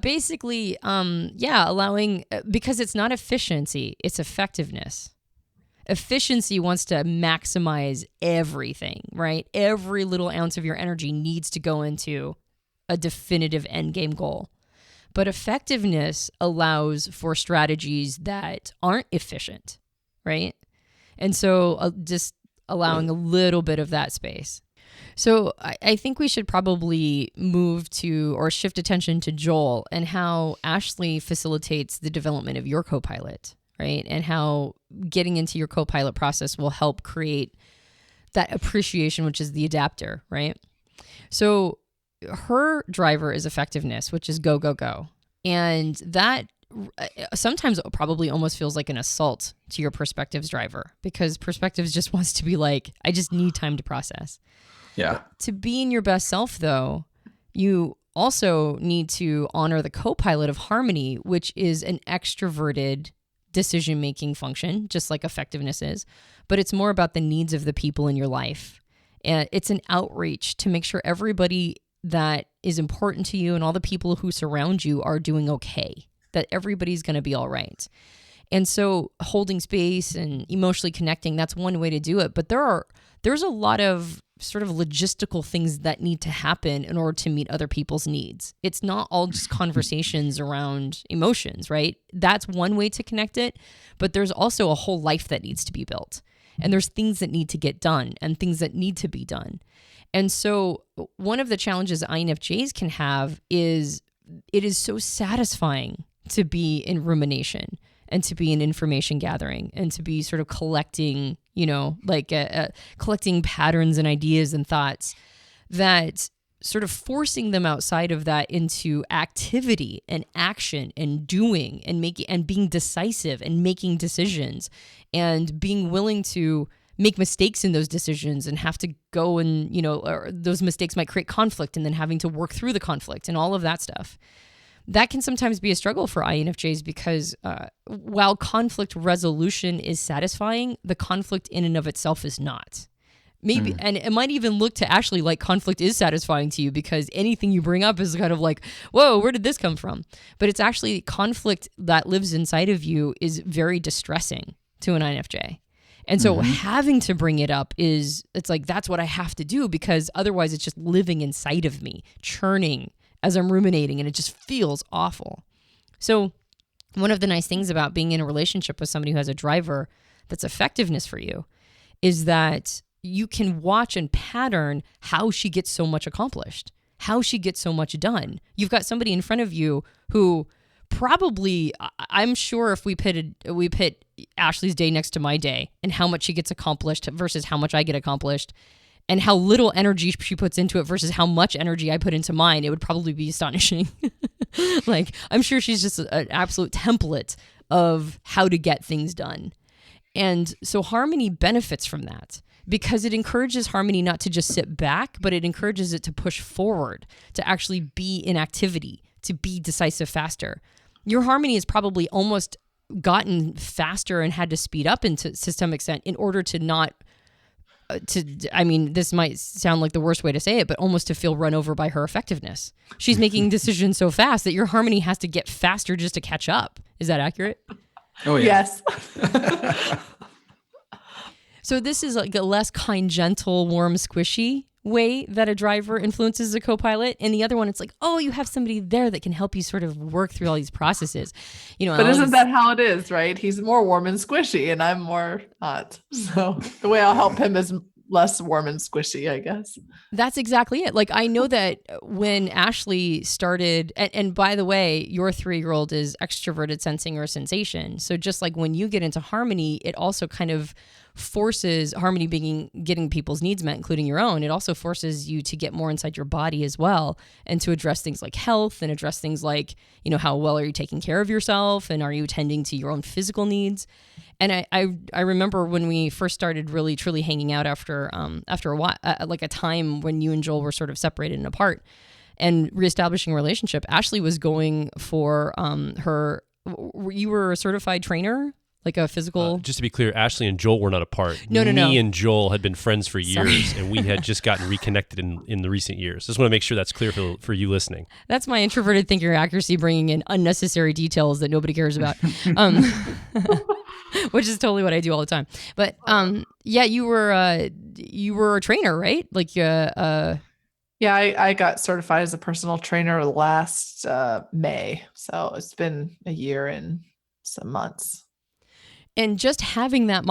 Basically, allowing, because it's not efficiency, it's effectiveness. Efficiency wants to maximize everything, right? Every little ounce of your energy needs to go into a definitive end game goal. But effectiveness allows for strategies that aren't efficient, right? And so just allowing a little bit of that space. So I think we should probably move to or shift attention to Joel and how Ashley facilitates the development of your co-pilot, right? And how getting into your co-pilot process will help create that appreciation, which is the adapter, right? So her driver is effectiveness, which is go, go, go. And that sometimes it probably almost feels like an assault to your perspectives driver, because perspectives just wants to be like, I just need time to process. Yeah. To be in your best self, though, you also need to honor the co-pilot of harmony, which is an extroverted decision-making function, just like effectiveness is. But it's more about the needs of the people in your life. And it's an outreach to make sure everybody that is important to you and all the people who surround you are doing okay, that everybody's going to be all right. And so holding space and emotionally connecting, that's one way to do it. But there's a lot of sort of logistical things that need to happen in order to meet other people's needs. It's not all just conversations around emotions, right? That's one way to connect it, but there's also a whole life that needs to be built. And there's things that need to get done and things that need to be done. And so one of the challenges INFJs can have is it is so satisfying to be in rumination and to be in information gathering and to be sort of collecting, collecting patterns and ideas and thoughts, that sort of forcing them outside of that into activity and action and doing and making and being decisive and making decisions and being willing to make mistakes in those decisions and have to go and, or those mistakes might create conflict and then having to work through the conflict and all of that stuff. That can sometimes be a struggle for INFJs because while conflict resolution is satisfying, the conflict in and of itself is not. Maybe, and it might even look to Ashley like conflict is satisfying to you because anything you bring up is kind of like, whoa, where did this come from? But it's actually conflict that lives inside of you is very distressing to an INFJ. And so having to bring it up it's like, that's what I have to do because otherwise it's just living inside of me, churning as I'm ruminating, and it just feels awful. So one of the nice things about being in a relationship with somebody who has a driver that's effectiveness for you is that you can watch and pattern how she gets so much accomplished, how she gets so much done. You've got somebody in front of you who probably, I'm sure if we pit Ashley's day next to my day and how much she gets accomplished versus how much I get accomplished, and how little energy she puts into it versus how much energy I put into mine, it would probably be astonishing. Like, I'm sure she's just an absolute template of how to get things done. And so harmony benefits from that because it encourages harmony not to just sit back, but it encourages it to push forward, to actually be in activity, to be decisive faster. Your harmony has probably almost gotten faster and had to speed up to some extent in order to not this might sound like the worst way to say it, but almost to feel run over by her effectiveness. She's making decisions so fast that your harmony has to get faster just to catch up. Is that accurate? Oh, yeah. Yes. So this is like a less kind, gentle, warm, squishy way that a driver influences a co-pilot. And the other one, it's like, oh, you have somebody there that can help you sort of work through all these processes. But isn't that how it is, right? He's more warm and squishy and I'm more not. So the way I'll help him is less warm and squishy, I guess. That's exactly it. Like, I know that when Ashley started, and by the way, your 3-year-old is extroverted sensing or sensation. So just like when you get into harmony, it also kind of forces harmony getting people's needs met, including your own. It also forces you to get more inside your body as well and to address things like health and address things like, how well are you taking care of yourself and are you tending to your own physical needs? And I remember when we first started really truly hanging out after a while, like a time when you and Joel were sort of separated and apart and reestablishing a relationship. Ashley was going for you were a certified trainer, like a physical. Just to be clear, Ashley and Joel were not apart. No. Me and Joel had been friends for years, and we had just gotten reconnected in the recent years. Just want to make sure that's clear for you listening. That's my introverted thinker accuracy, bringing in unnecessary details that nobody cares about. Which is totally what I do all the time. But yeah, you were a trainer, right? Like yeah, I got certified as a personal trainer last May. So it's been a year and some months. And just having that,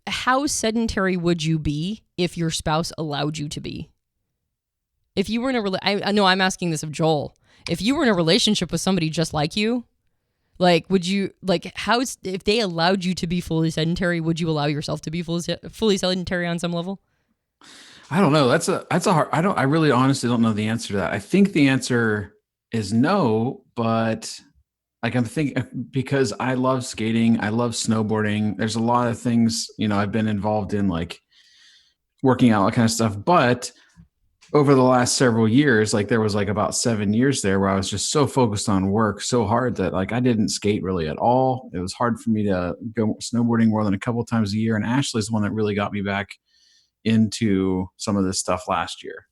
how sedentary would you be if your spouse allowed you to be? If you were in I know I'm asking this of Joel. If you were in a relationship with somebody just like you, would you, if they allowed you to be fully sedentary, would you allow yourself to be fully sedentary on some level? I don't know. That's a hard, I really honestly don't know the answer to that. I think the answer is no, but I'm thinking, because I love skating, I love snowboarding. There's a lot of things, I've been involved in, like working out, all that kind of stuff. But over the last several years, there was about 7 years there where I was just so focused on work so hard that I didn't skate really at all. It was hard for me to go snowboarding more than a couple of times a year. And Ashley's the one that really got me back into some of this stuff last year.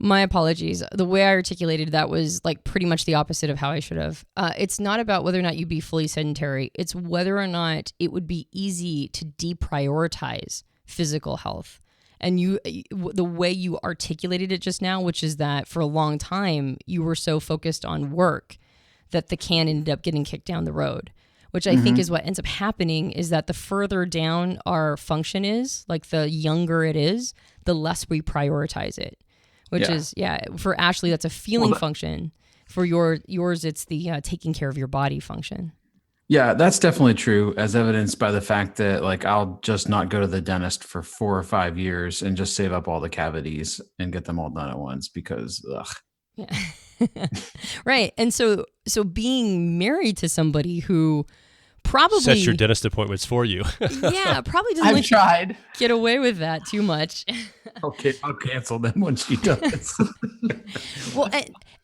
My apologies. The way I articulated that was pretty much the opposite of how I should have. It's not about whether or not you'd be fully sedentary. It's whether or not it would be easy to deprioritize physical health. And the way you articulated it just now, which is that for a long time, you were so focused on work that the can ended up getting kicked down the road, which I think is what ends up happening, is that the further down our function is, the younger it is, the less we prioritize it. Which is, for Ashley, that's a feeling function. For yours, it's the taking care of your body function. Yeah, that's definitely true, as evidenced by the fact that I'll just not go to the dentist for 4 or 5 years and just save up all the cavities and get them all done at once because, ugh. Yeah. Right. And so being married to somebody who probably sets your dentist appointments for you. Yeah, probably doesn't I've tried. Get away with that too much. Okay, I'll cancel them when she does. Well,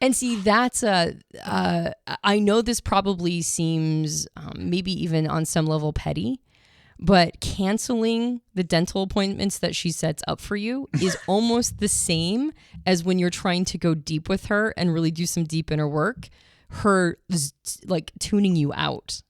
and see, that's I know this probably seems maybe even on some level petty, but canceling the dental appointments that she sets up for you is almost the same as when you're trying to go deep with her and really do some deep inner work, her tuning you out.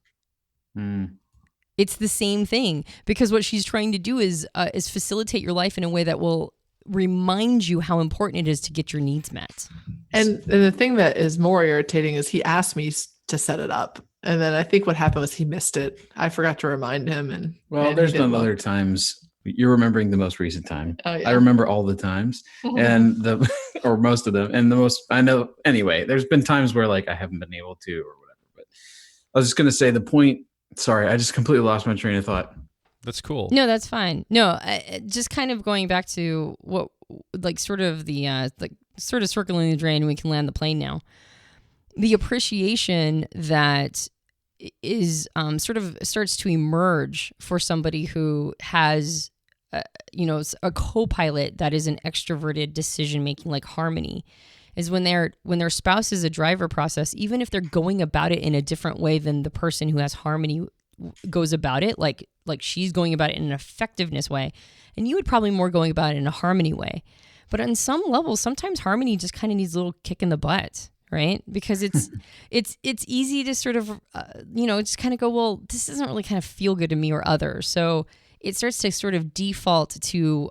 It's the same thing, because what she's trying to do is facilitate your life in a way that will remind you how important it is to get your needs met. And the thing that is more irritating is he asked me to set it up. And then I think what happened was he missed it. I forgot to remind him. And there's been other times. You're remembering the most recent time. Oh, yeah. I remember all the times and or most of them. And the most, I know, anyway, there's been times where I haven't been able to or whatever, but I was just going to say the point. Sorry, I just completely lost my train of thought. That's cool. No, that's fine. No, just kind of going back to what, sort of the, sort of circling the drain, we can land the plane now. The appreciation that is sort of starts to emerge for somebody who has, a co-pilot that is an extroverted decision-making like Harmony, is when their spouse is a driver process, even if they're going about it in a different way than the person who has Harmony goes about it, like she's going about it in an effectiveness way, and you would probably more going about it in a Harmony way. But on some level, sometimes Harmony just kind of needs a little kick in the butt, right? Because it's it's easy to sort of just kind of go, well, this doesn't really kind of feel good to me or others. So it starts to sort of default to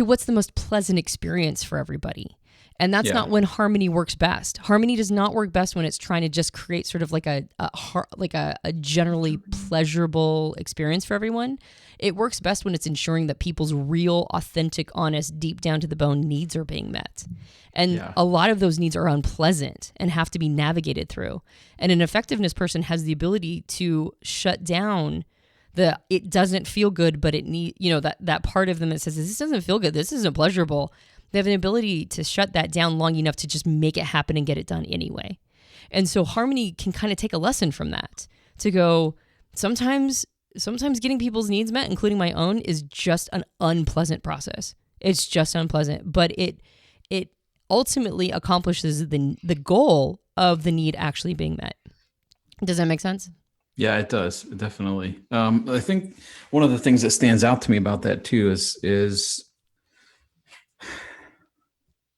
what's the most pleasant experience for everybody. And that's not when Harmony works best. Harmony does not work best when it's trying to just create sort of like a generally pleasurable experience for everyone. It works best when it's ensuring that people's real, authentic, honest, deep down to the bone needs are being met. And a lot of those needs are unpleasant and have to be navigated through. And an effectiveness person has the ability to shut down it doesn't feel good, but it need, that part of them that says, this doesn't feel good, this isn't pleasurable. They have an ability to shut that down long enough to just make it happen and get it done anyway. And so Harmony can kind of take a lesson from that to go, sometimes getting people's needs met, including my own, is just an unpleasant process. It's just unpleasant, but it ultimately accomplishes the goal of the need actually being met. Does that make sense? Yeah, it does. Definitely. I think one of the things that stands out to me about that too is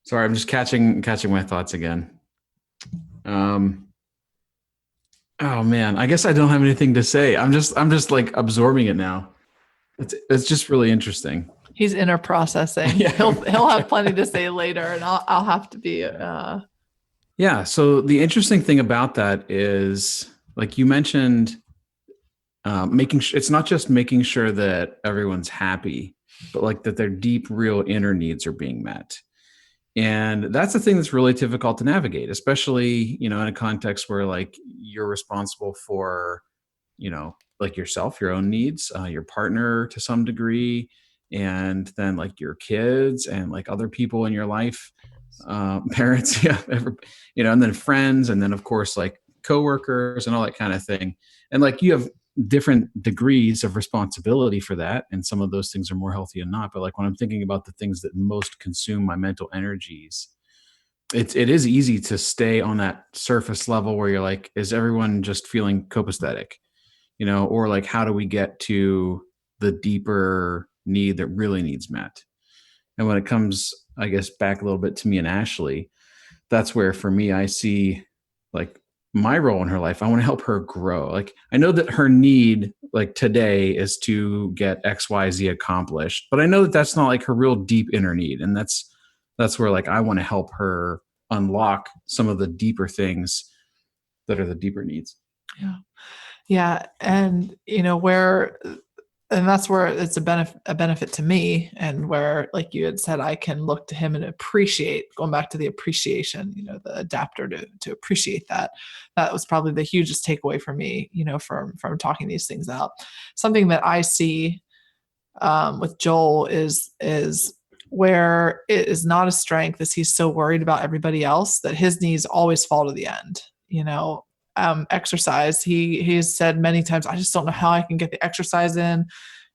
sorry, I'm just catching my thoughts again. Oh man, I guess I don't have anything to say. I'm just absorbing it now. It's just really interesting. He's inner processing. Yeah. He'll have plenty to say later, and I'll have to be. Yeah. So the interesting thing about that is, like you mentioned, it's not just making sure that everyone's happy, but like that their deep, real inner needs are being met. And that's the thing that's really difficult to navigate, especially, in a context where like you're responsible for, like yourself, your own needs, your partner to some degree, and then like your kids and like other people in your life, parents, yeah, and then friends, and then of course like coworkers and all that kind of thing. And like you have different degrees of responsibility for that, and some of those things are more healthy than not. But like when I'm thinking about the things that most consume my mental energies, it is easy to stay on that surface level where you're like, is everyone just feeling copacetic, or like how do we get to the deeper need that really needs met? And when it comes, I guess, back a little bit to me and Ashley, that's where for me, I see like my role in her life. I want to help her grow. Like I know that her need like today is to get XYZ accomplished, but I know that that's not like her real deep inner need. And that's where like I want to help her unlock some of the deeper things that are the deeper needs. Yeah. Yeah. And that's where it's a benefit to me, and where, like you had said, I can look to him and appreciate, going back to the appreciation, the adapter to appreciate that. That was probably the hugest takeaway for me, from talking these things out. Something that I see with Joel is where it is not a strength, is he's so worried about everybody else that his needs always fall to the end. Exercise. He has said many times, I just don't know how I can get the exercise in.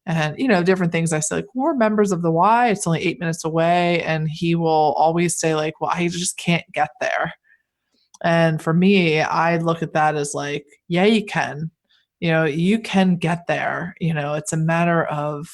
And, different things. I say, like, we're members of the Y. It's only 8 minutes away. And he will always say, like, well, I just can't get there. And for me, I look at that as like, yeah, you can. You can get there. It's a matter of,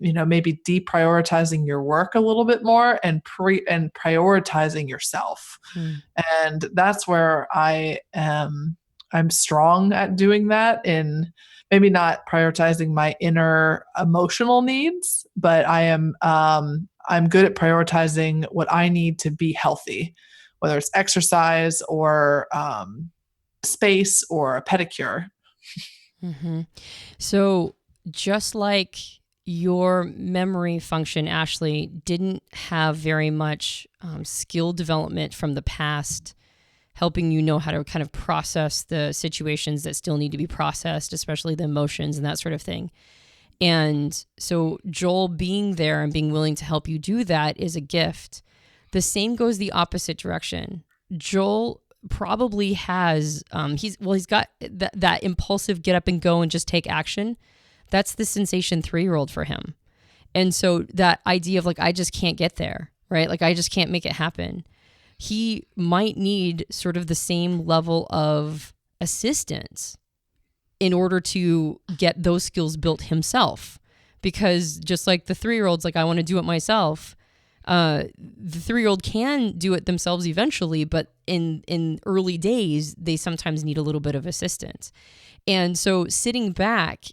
maybe deprioritizing your work a little bit more and prioritizing yourself. And that's where I'm strong at doing that, in maybe not prioritizing my inner emotional needs, but I'm good at prioritizing what I need to be healthy, whether it's exercise or space or a pedicure. Mm-hmm. So just like your memory function, Ashley, didn't have very much skill development from the past, helping you know how to kind of process the situations that still need to be processed, especially the emotions and that sort of thing. And so Joel being there and being willing to help you do that is a gift. The same goes the opposite direction. Joel probably has, he's got that impulsive get up and go and just take action. That's the sensation 3-year-old for him. And so that idea of like, I just can't get there, right? Like I just can't make it happen. He might need sort of the same level of assistance in order to get those skills built himself. Because just like the 3-year-old's like, I want to do it myself. The 3-year-old can do it themselves eventually, but in early days, they sometimes need a little bit of assistance. And so sitting back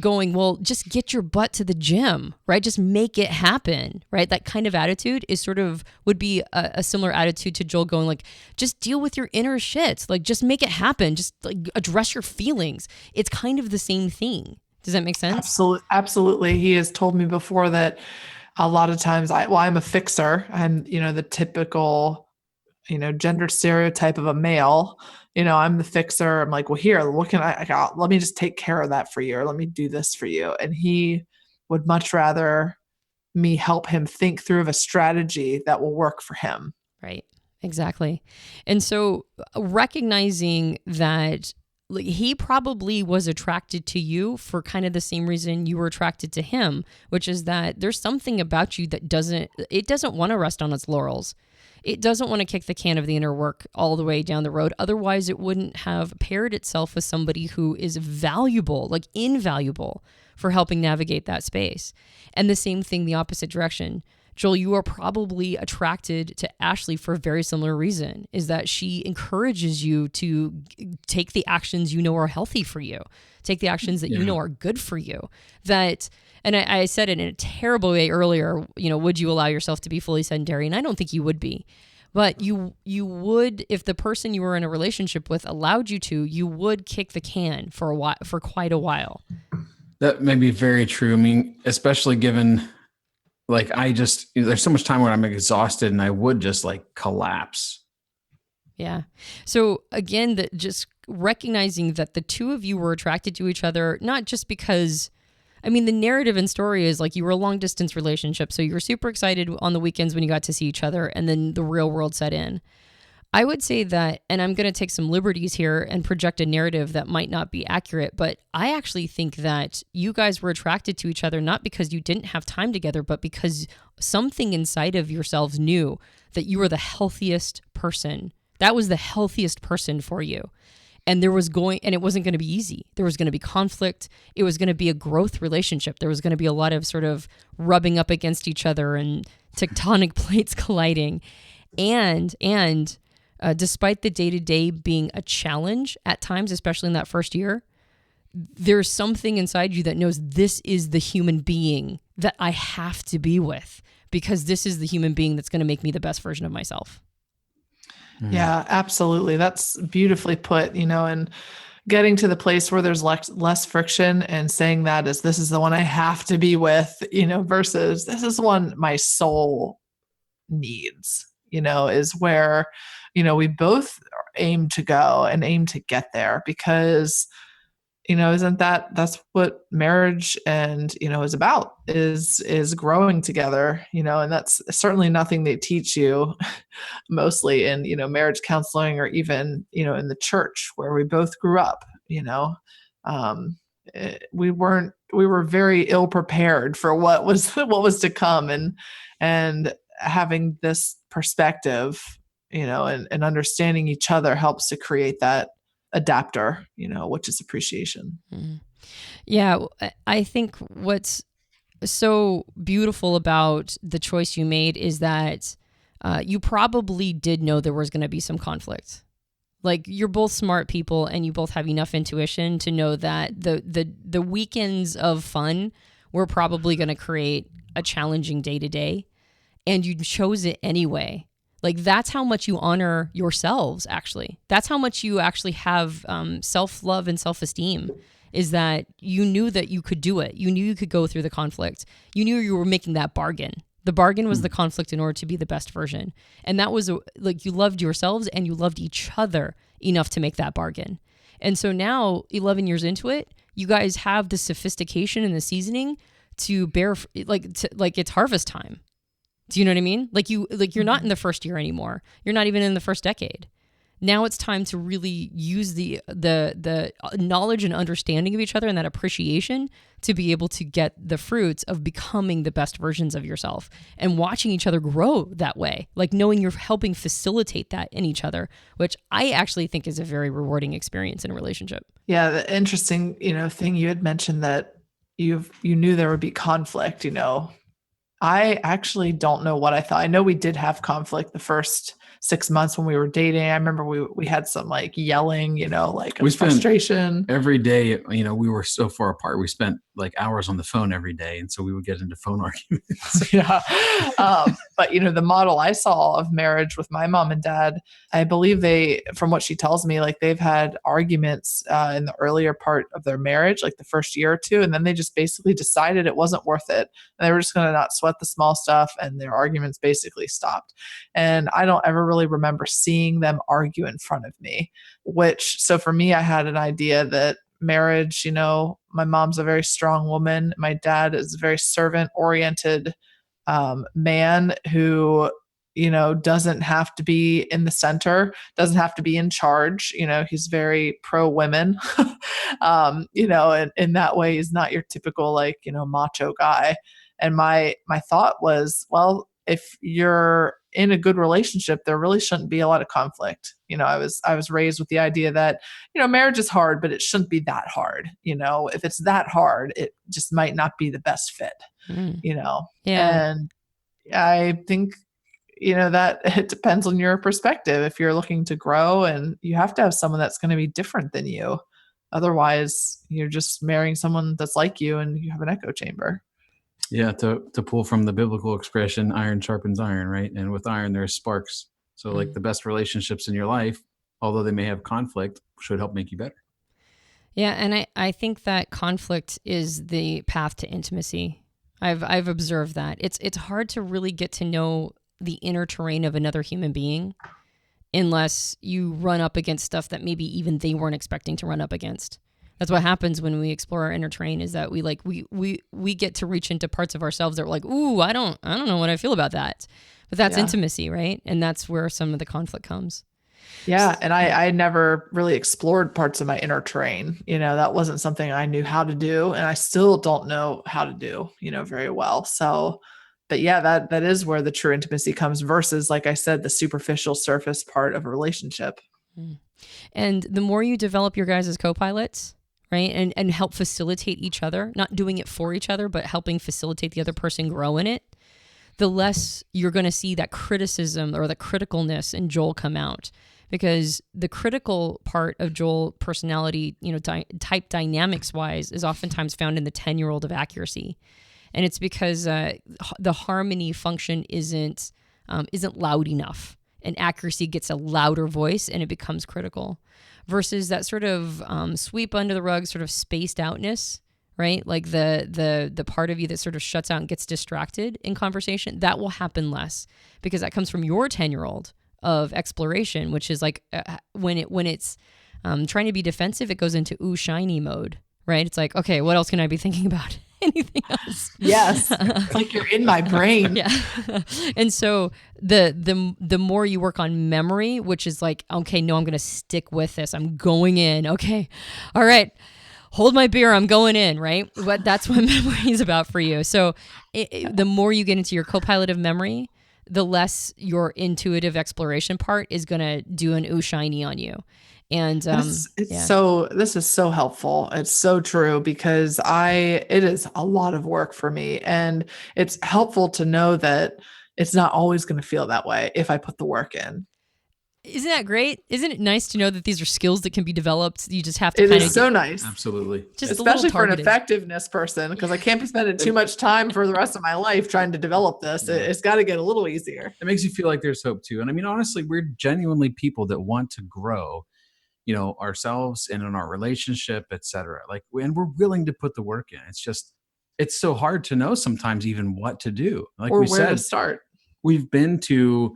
going, well, just get your butt to the gym, right? Just make it happen, right? That kind of attitude is would be a similar attitude to Joel going like, just deal with your inner shit. Like, just make it happen. Just like address your feelings. It's kind of the same thing. Does that make sense? Absolutely. He has told me before that a lot of times I'm a fixer. I'm, the typical, gender stereotype of a male. I'm the fixer. I'm like, well, here, what can I got? Let me just take care of that for you. Or let me do this for you. And he would much rather me help him think through of a strategy that will work for him. Right. Exactly. And so recognizing that he probably was attracted to you for kind of the same reason you were attracted to him, which is that there's something about you that doesn't want to rest on its laurels. It doesn't want to kick the can of the inner work all the way down the road. Otherwise, it wouldn't have paired itself with somebody who is valuable, like invaluable, for helping navigate that space. And the same thing, the opposite direction. Joel, you are probably attracted to Ashley for a very similar reason, is that she encourages you to take the actions you know are healthy for you, take the actions that you know are good for you. And I said it in a terrible way earlier, would you allow yourself to be fully sedentary? And I don't think you would be. But you would, if the person you were in a relationship with allowed you to, you would kick the can for a while, for quite a while. That may be very true. I mean, especially given like there's so much time where I'm exhausted and I would just like collapse. Yeah. So again, just recognizing that the two of you were attracted to each other, not just because, I mean, the narrative and story is like you were a long distance relationship. So you were super excited on the weekends when you got to see each other, and then the real world set in. I would say that, and I'm going to take some liberties here and project a narrative that might not be accurate, but I actually think that you guys were attracted to each other not because you didn't have time together, but because something inside of yourselves knew that you were the healthiest person. That was the healthiest person for you. And it wasn't going to be easy. There was going to be conflict. It was going to be a growth relationship. There was going to be a lot of sort of rubbing up against each other and tectonic plates colliding. And despite the day-to-day being a challenge at times, especially in that first year, there's something inside you that knows this is the human being that I have to be with, because this is the human being that's going to make me the best version of myself. Yeah, absolutely. That's beautifully put, and getting to the place where there's less friction and saying that is, this is the one I have to be with, versus this is one my soul needs, is where, we both aim to go and aim to get there, because that's what marriage and, is about, is growing together, and that's certainly nothing they teach you mostly in, marriage counseling, or even, in the church where we both grew up. We were very ill prepared for what was to come, and having this perspective, and understanding each other helps to create that adapter, which is appreciation. Mm. Yeah. I think what's so beautiful about the choice you made is that you probably did know there was going to be some conflict. Like, you're both smart people and you both have enough intuition to know that the weekends of fun were probably going to create a challenging day to day, and you chose it anyway. Like, that's how much you honor yourselves, actually. That's how much you actually have self-love and self-esteem, is that you knew that you could do it. You knew you could go through the conflict. You knew you were making that bargain. The bargain was the conflict in order to be the best version. And that was like, you loved yourselves and you loved each other enough to make that bargain. And so now, 11 years into it, you guys have the sophistication and the seasoning to bear, like it's harvest time. Do you know what I mean? You're not in the first year anymore. You're not even in the first decade. Now it's time to really use the knowledge and understanding of each other and that appreciation to be able to get the fruits of becoming the best versions of yourself, and watching each other grow that way. Like, knowing you're helping facilitate that in each other, which I actually think is a very rewarding experience in a relationship. Yeah. The interesting, thing you had mentioned, that you knew there would be conflict, I actually don't know what I thought. I know we did have conflict the first 6 months when we were dating. I remember we had some like yelling, like We spent frustration every day. We were so far apart. We spent like hours on the phone every day. And so we would get into phone arguments. Yeah. But the model I saw of marriage with my mom and dad, I believe from what she tells me, like, they've had arguments in the earlier part of their marriage, like the first year or two. And then they just basically decided it wasn't worth it. And they were just going to not sweat the small stuff. And their arguments basically stopped. And I don't ever really remember seeing them argue in front of me, so for me, I had an idea that marriage, my mom's a very strong woman. My dad is a very servant oriented man who, doesn't have to be in the center, doesn't have to be in charge. He's very pro women, and in that way, he's not your typical, like, macho guy. And my thought was, well, if you're in a good relationship, there really shouldn't be a lot of conflict. I was raised with the idea that, marriage is hard, but it shouldn't be that hard. If it's that hard, it just might not be the best fit, Yeah. And I think, that it depends on your perspective. If you're looking to grow, and you have to have someone that's going to be different than you. Otherwise, you're just marrying someone that's like you, and you have an echo chamber. Yeah, to pull from the biblical expression, iron sharpens iron, right? And with iron, there's sparks. So like the best relationships in your life, although they may have conflict, should help make you better. Yeah, and I think that conflict is the path to intimacy. I've observed that. It's hard to really get to know the inner terrain of another human being unless you run up against stuff that maybe even they weren't expecting to run up against. That's what happens when we explore our inner terrain, is that we get to reach into parts of ourselves that we're like, ooh, I don't know what I feel about that. But that's intimacy, right? And that's where some of the conflict comes. Yeah. And I never really explored parts of my inner terrain. That wasn't something I knew how to do. And I still don't know how to do, very well. So, but yeah, that is where the true intimacy comes versus, like I said, the superficial surface part of a relationship. And the more you develop your guys as co-pilots, right, and help facilitate each other, not doing it for each other, but helping facilitate the other person grow in it, the less you're going to see that criticism or the criticalness in Joel come out. Because the critical part of Joel personality, type dynamics wise, is oftentimes found in the 10-year-old of accuracy. And it's because the harmony function isn't loud enough, and accuracy gets a louder voice and it becomes critical, versus that sort of sweep under the rug, sort of spaced outness, right? Like the part of you that sort of shuts out and gets distracted in conversation, that will happen less because that comes from your 10-year-old of exploration, which is like when it's trying to be defensive, it goes into ooh shiny mode, right? It's like, okay, what else can I be thinking about? Anything else? Yes, it's like you're in my brain. Yeah. And so the more you work on memory, which is like, okay, no, I'm going to stick with this. I'm going in. Okay, all right. Hold my beer. I'm going in, right? But that's what memory is about for you. So the more you get into your co-pilot of memory, the less your intuitive exploration part is going to do an ooh shiny on you. And this is so helpful. It's so true because it is a lot of work for me, and it's helpful to know that it's not always going to feel that way if I put the work in. Isn't that great? Isn't it nice to know that these are skills that can be developed? You just have to It is so nice. Absolutely. Just especially for an effectiveness person, because I can't be spending too much time for the rest of my life trying to develop this. It's got to get a little easier. It makes you feel like there's hope too. And I mean, honestly, we're genuinely people that want to grow, ourselves and in our relationship, et cetera. And we're willing to put the work in. It's so hard to know sometimes even what to do. Like or we where said, to start. We've been to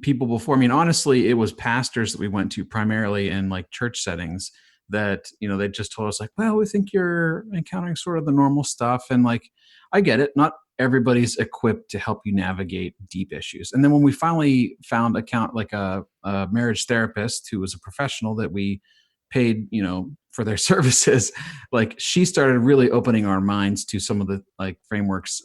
people before. I mean, honestly, it was pastors that we went to primarily in like church settings that, they just told us like, well, we think you're encountering sort of the normal stuff. And like, I get it. Not everybody's equipped to help you navigate deep issues. And then when we finally found a marriage therapist who was a professional that we paid, for their services, like she started really opening our minds to some of the like frameworks,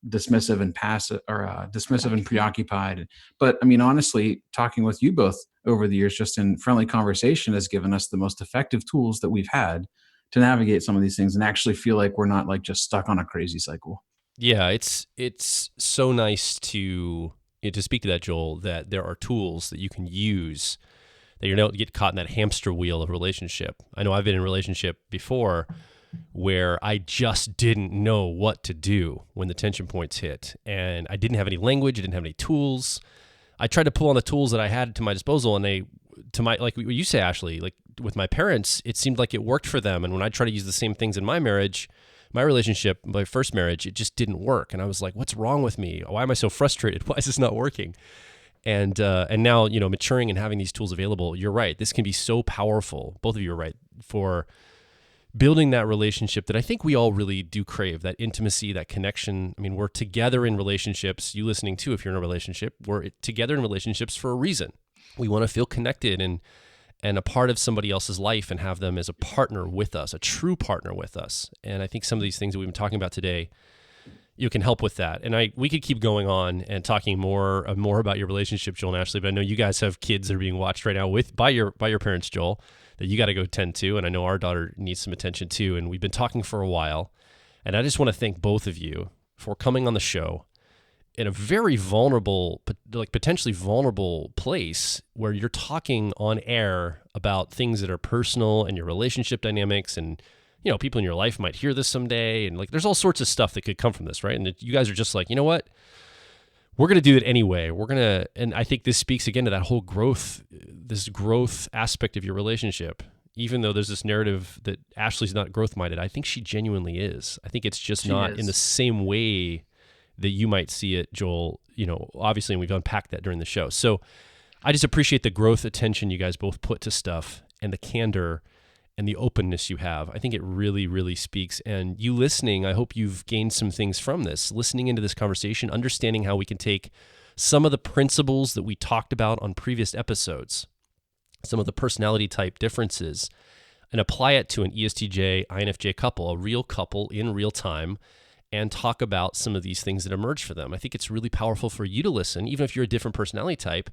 dismissive and passive, or dismissive and preoccupied. But I mean, honestly, talking with you both over the years, just in friendly conversation, has given us the most effective tools that we've had to navigate some of these things and actually feel like we're not like just stuck on a crazy cycle. Yeah, it's so nice to speak to that, Joel, that there are tools that you can use, that you don't get caught in that hamster wheel of relationship. I know I've been in a relationship before where I just didn't know what to do when the tension points hit. And I didn't have any language, I didn't have any tools. I tried to pull on the tools that I had to my disposal, and like what you say, Ashley, like with my parents, it seemed like it worked for them. And when I try to use the same things in my marriage, my relationship, my first marriage, it just didn't work. And I was like, what's wrong with me? Why am I so frustrated? Why is this not working? And now, maturing and having these tools available, you're right. This can be so powerful. Both of you are right, for building that relationship that I think we all really do crave, that intimacy, that connection. I mean, we're together in relationships. You listening too, if you're in a relationship, we're together in relationships for a reason. We want to feel connected and a part of somebody else's life and have them as a partner with us, a true partner with us. And I think some of these things that we've been talking about today, you can help with that. And we could keep going on and talking more about your relationship, Joel and Ashley, but I know you guys have kids that are being watched right now by your parents, Joel, that you got to go tend to. And I know our daughter needs some attention too. And we've been talking for a while. And I just want to thank both of you for coming on the show in a very vulnerable, like potentially vulnerable place where you're talking on air about things that are personal and your relationship dynamics, and people in your life might hear this someday, and like there's all sorts of stuff that could come from this, right? And you guys are just like, you know what? we're going to do it anyway. And I think this speaks again to that whole growth, this growth aspect of your relationship. Even though there's this narrative that Ashley's not growth minded, I think she genuinely is. I think it's just not in the same way that you might see it, Joel, obviously, and we've unpacked that during the show. So I just appreciate the growth attention you guys both put to stuff and the candor and the openness you have. I think it really, really speaks. And you listening, I hope you've gained some things from this, listening into this conversation, understanding how we can take some of the principles that we talked about on previous episodes, some of the personality type differences, and apply it to an ESTJ, INFJ couple, a real couple in real time, and talk about some of these things that emerge for them. I think it's really powerful for you to listen, even if you're a different personality type,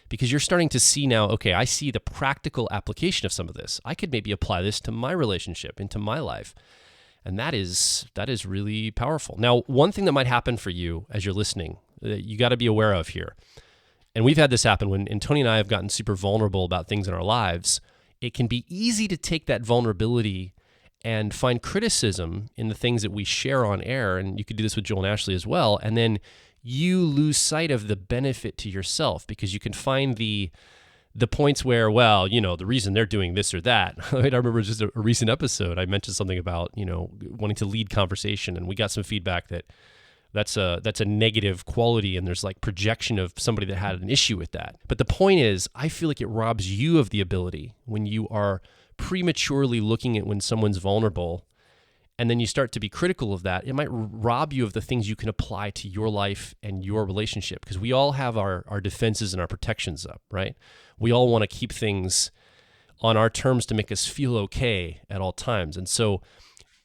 because you're starting to see now, okay, I see the practical application of some of this. I could maybe apply this to my relationship, into my life. And that is really powerful. Now, one thing that might happen for you as you're listening, that you got to be aware of here, and we've had this happen when Antonia and I have gotten super vulnerable about things in our lives, it can be easy to take that vulnerability and find criticism in the things that we share on air, and you could do this with Joel and Ashley as well, and then you lose sight of the benefit to yourself because you can find the points where, well, the reason they're doing this or that. I remember just a recent episode, I mentioned something about, wanting to lead conversation, and we got some feedback that's a negative quality, and there's like projection of somebody that had an issue with that. But the point is, I feel like it robs you of the ability when you are prematurely looking at when someone's vulnerable, and then you start to be critical of that. It might rob you of the things you can apply to your life and your relationship, because we all have our defenses and our protections up, right? We all want to keep things on our terms to make us feel okay at all times. And so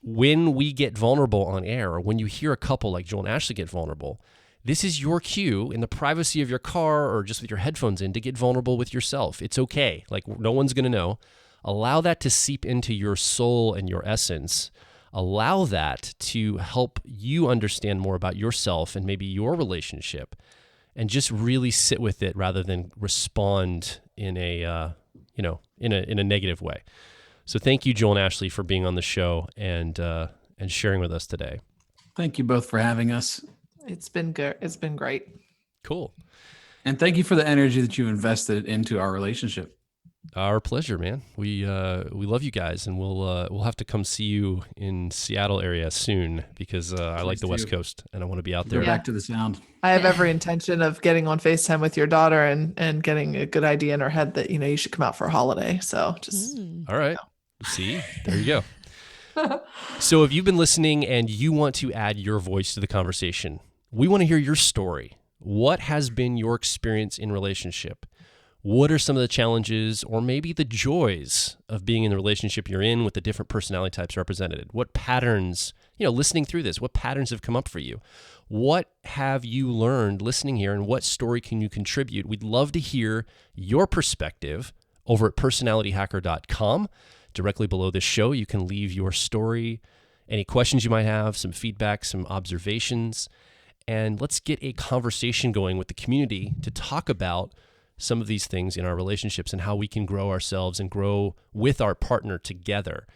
when we get vulnerable on air, or when you hear a couple like Joel and Ashley get vulnerable, this is your cue in the privacy of your car or just with your headphones in to get vulnerable with yourself. It's okay. Like, no one's going to know. Allow that to seep into your soul and your essence. Allow that to help you understand more about yourself and maybe your relationship, and just really sit with it rather than respond in a negative way. So thank you, Joel and Ashley, for being on the show and sharing with us today. Thank you both for having us. It's been good. It's been great. Cool. And thank you for the energy that you invested into our relationship. Our pleasure, man. We love you guys, and we'll have to come see you in Seattle area soon, because I like the West Coast and I want to be out there. Go back to the sound. I have every intention of getting on FaceTime with your daughter and getting a good idea in her head that, you should come out for a holiday. So just all right. See, there you go. So if you've been listening and you want to add your voice to the conversation, we want to hear your story. What has been your experience in relationship? What are some of the challenges or maybe the joys of being in the relationship you're in with the different personality types represented? What patterns, listening through this, what patterns have come up for you? What have you learned listening here, and what story can you contribute? We'd love to hear your perspective over at personalityhacker.com. Directly below this show, you can leave your story, any questions you might have, some feedback, some observations, and let's get a conversation going with the community to talk about some of these things in our relationships and how we can grow ourselves and grow with our partner together.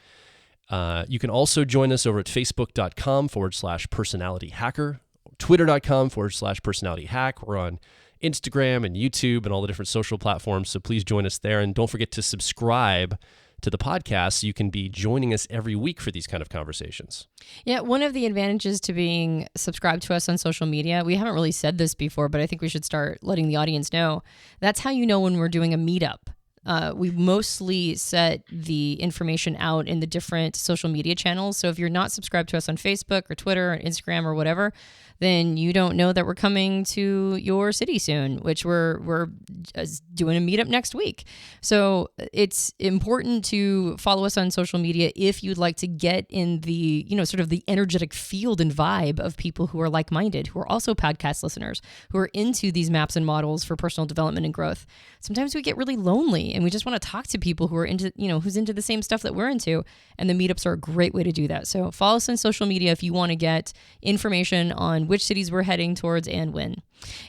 You can also join us over at facebook.com/personalityhacker, twitter.com/personalityhack. We're on Instagram and YouTube and all the different social platforms, so please join us there. And don't forget to subscribe to the podcast so you can be joining us every week for these kind of conversations. Yeah, one of the advantages to being subscribed to us on social media, we haven't really said this before, but I think we should start letting the audience know. That's how you know when we're doing a meetup. We mostly set the information out in the different social media channels. So if you're not subscribed to us on Facebook or Twitter or Instagram or whatever, then you don't know that we're coming to your city soon, which we're doing a meetup next week. So it's important to follow us on social media if you'd like to get in the, sort of the energetic field and vibe of people who are like-minded, who are also podcast listeners, who are into these maps and models for personal development and growth. Sometimes we get really lonely and we just want to talk to people who are into, who's into the same stuff that we're into. And the meetups are a great way to do that. So follow us on social media if you want to get information on which cities we're heading towards and when.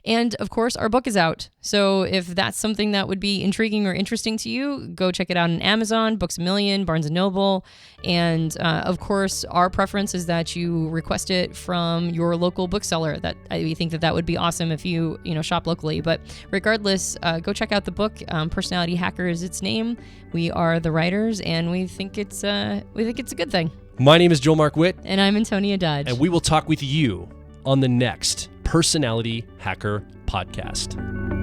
And of course, our book is out. So if that's something that would be intriguing or interesting to you, go check it out on Amazon, Books A Million, Barnes & Noble. And of course, our preference is that you request it from your local bookseller. We think that would be awesome if you shop locally. But regardless, go check out the book. Personality Hacker is its name. We are the writers, and we think it's a good thing. My name is Joel Mark Witt. And I'm Antonia Dodge. And we will talk with you on the next Personality Hacker podcast.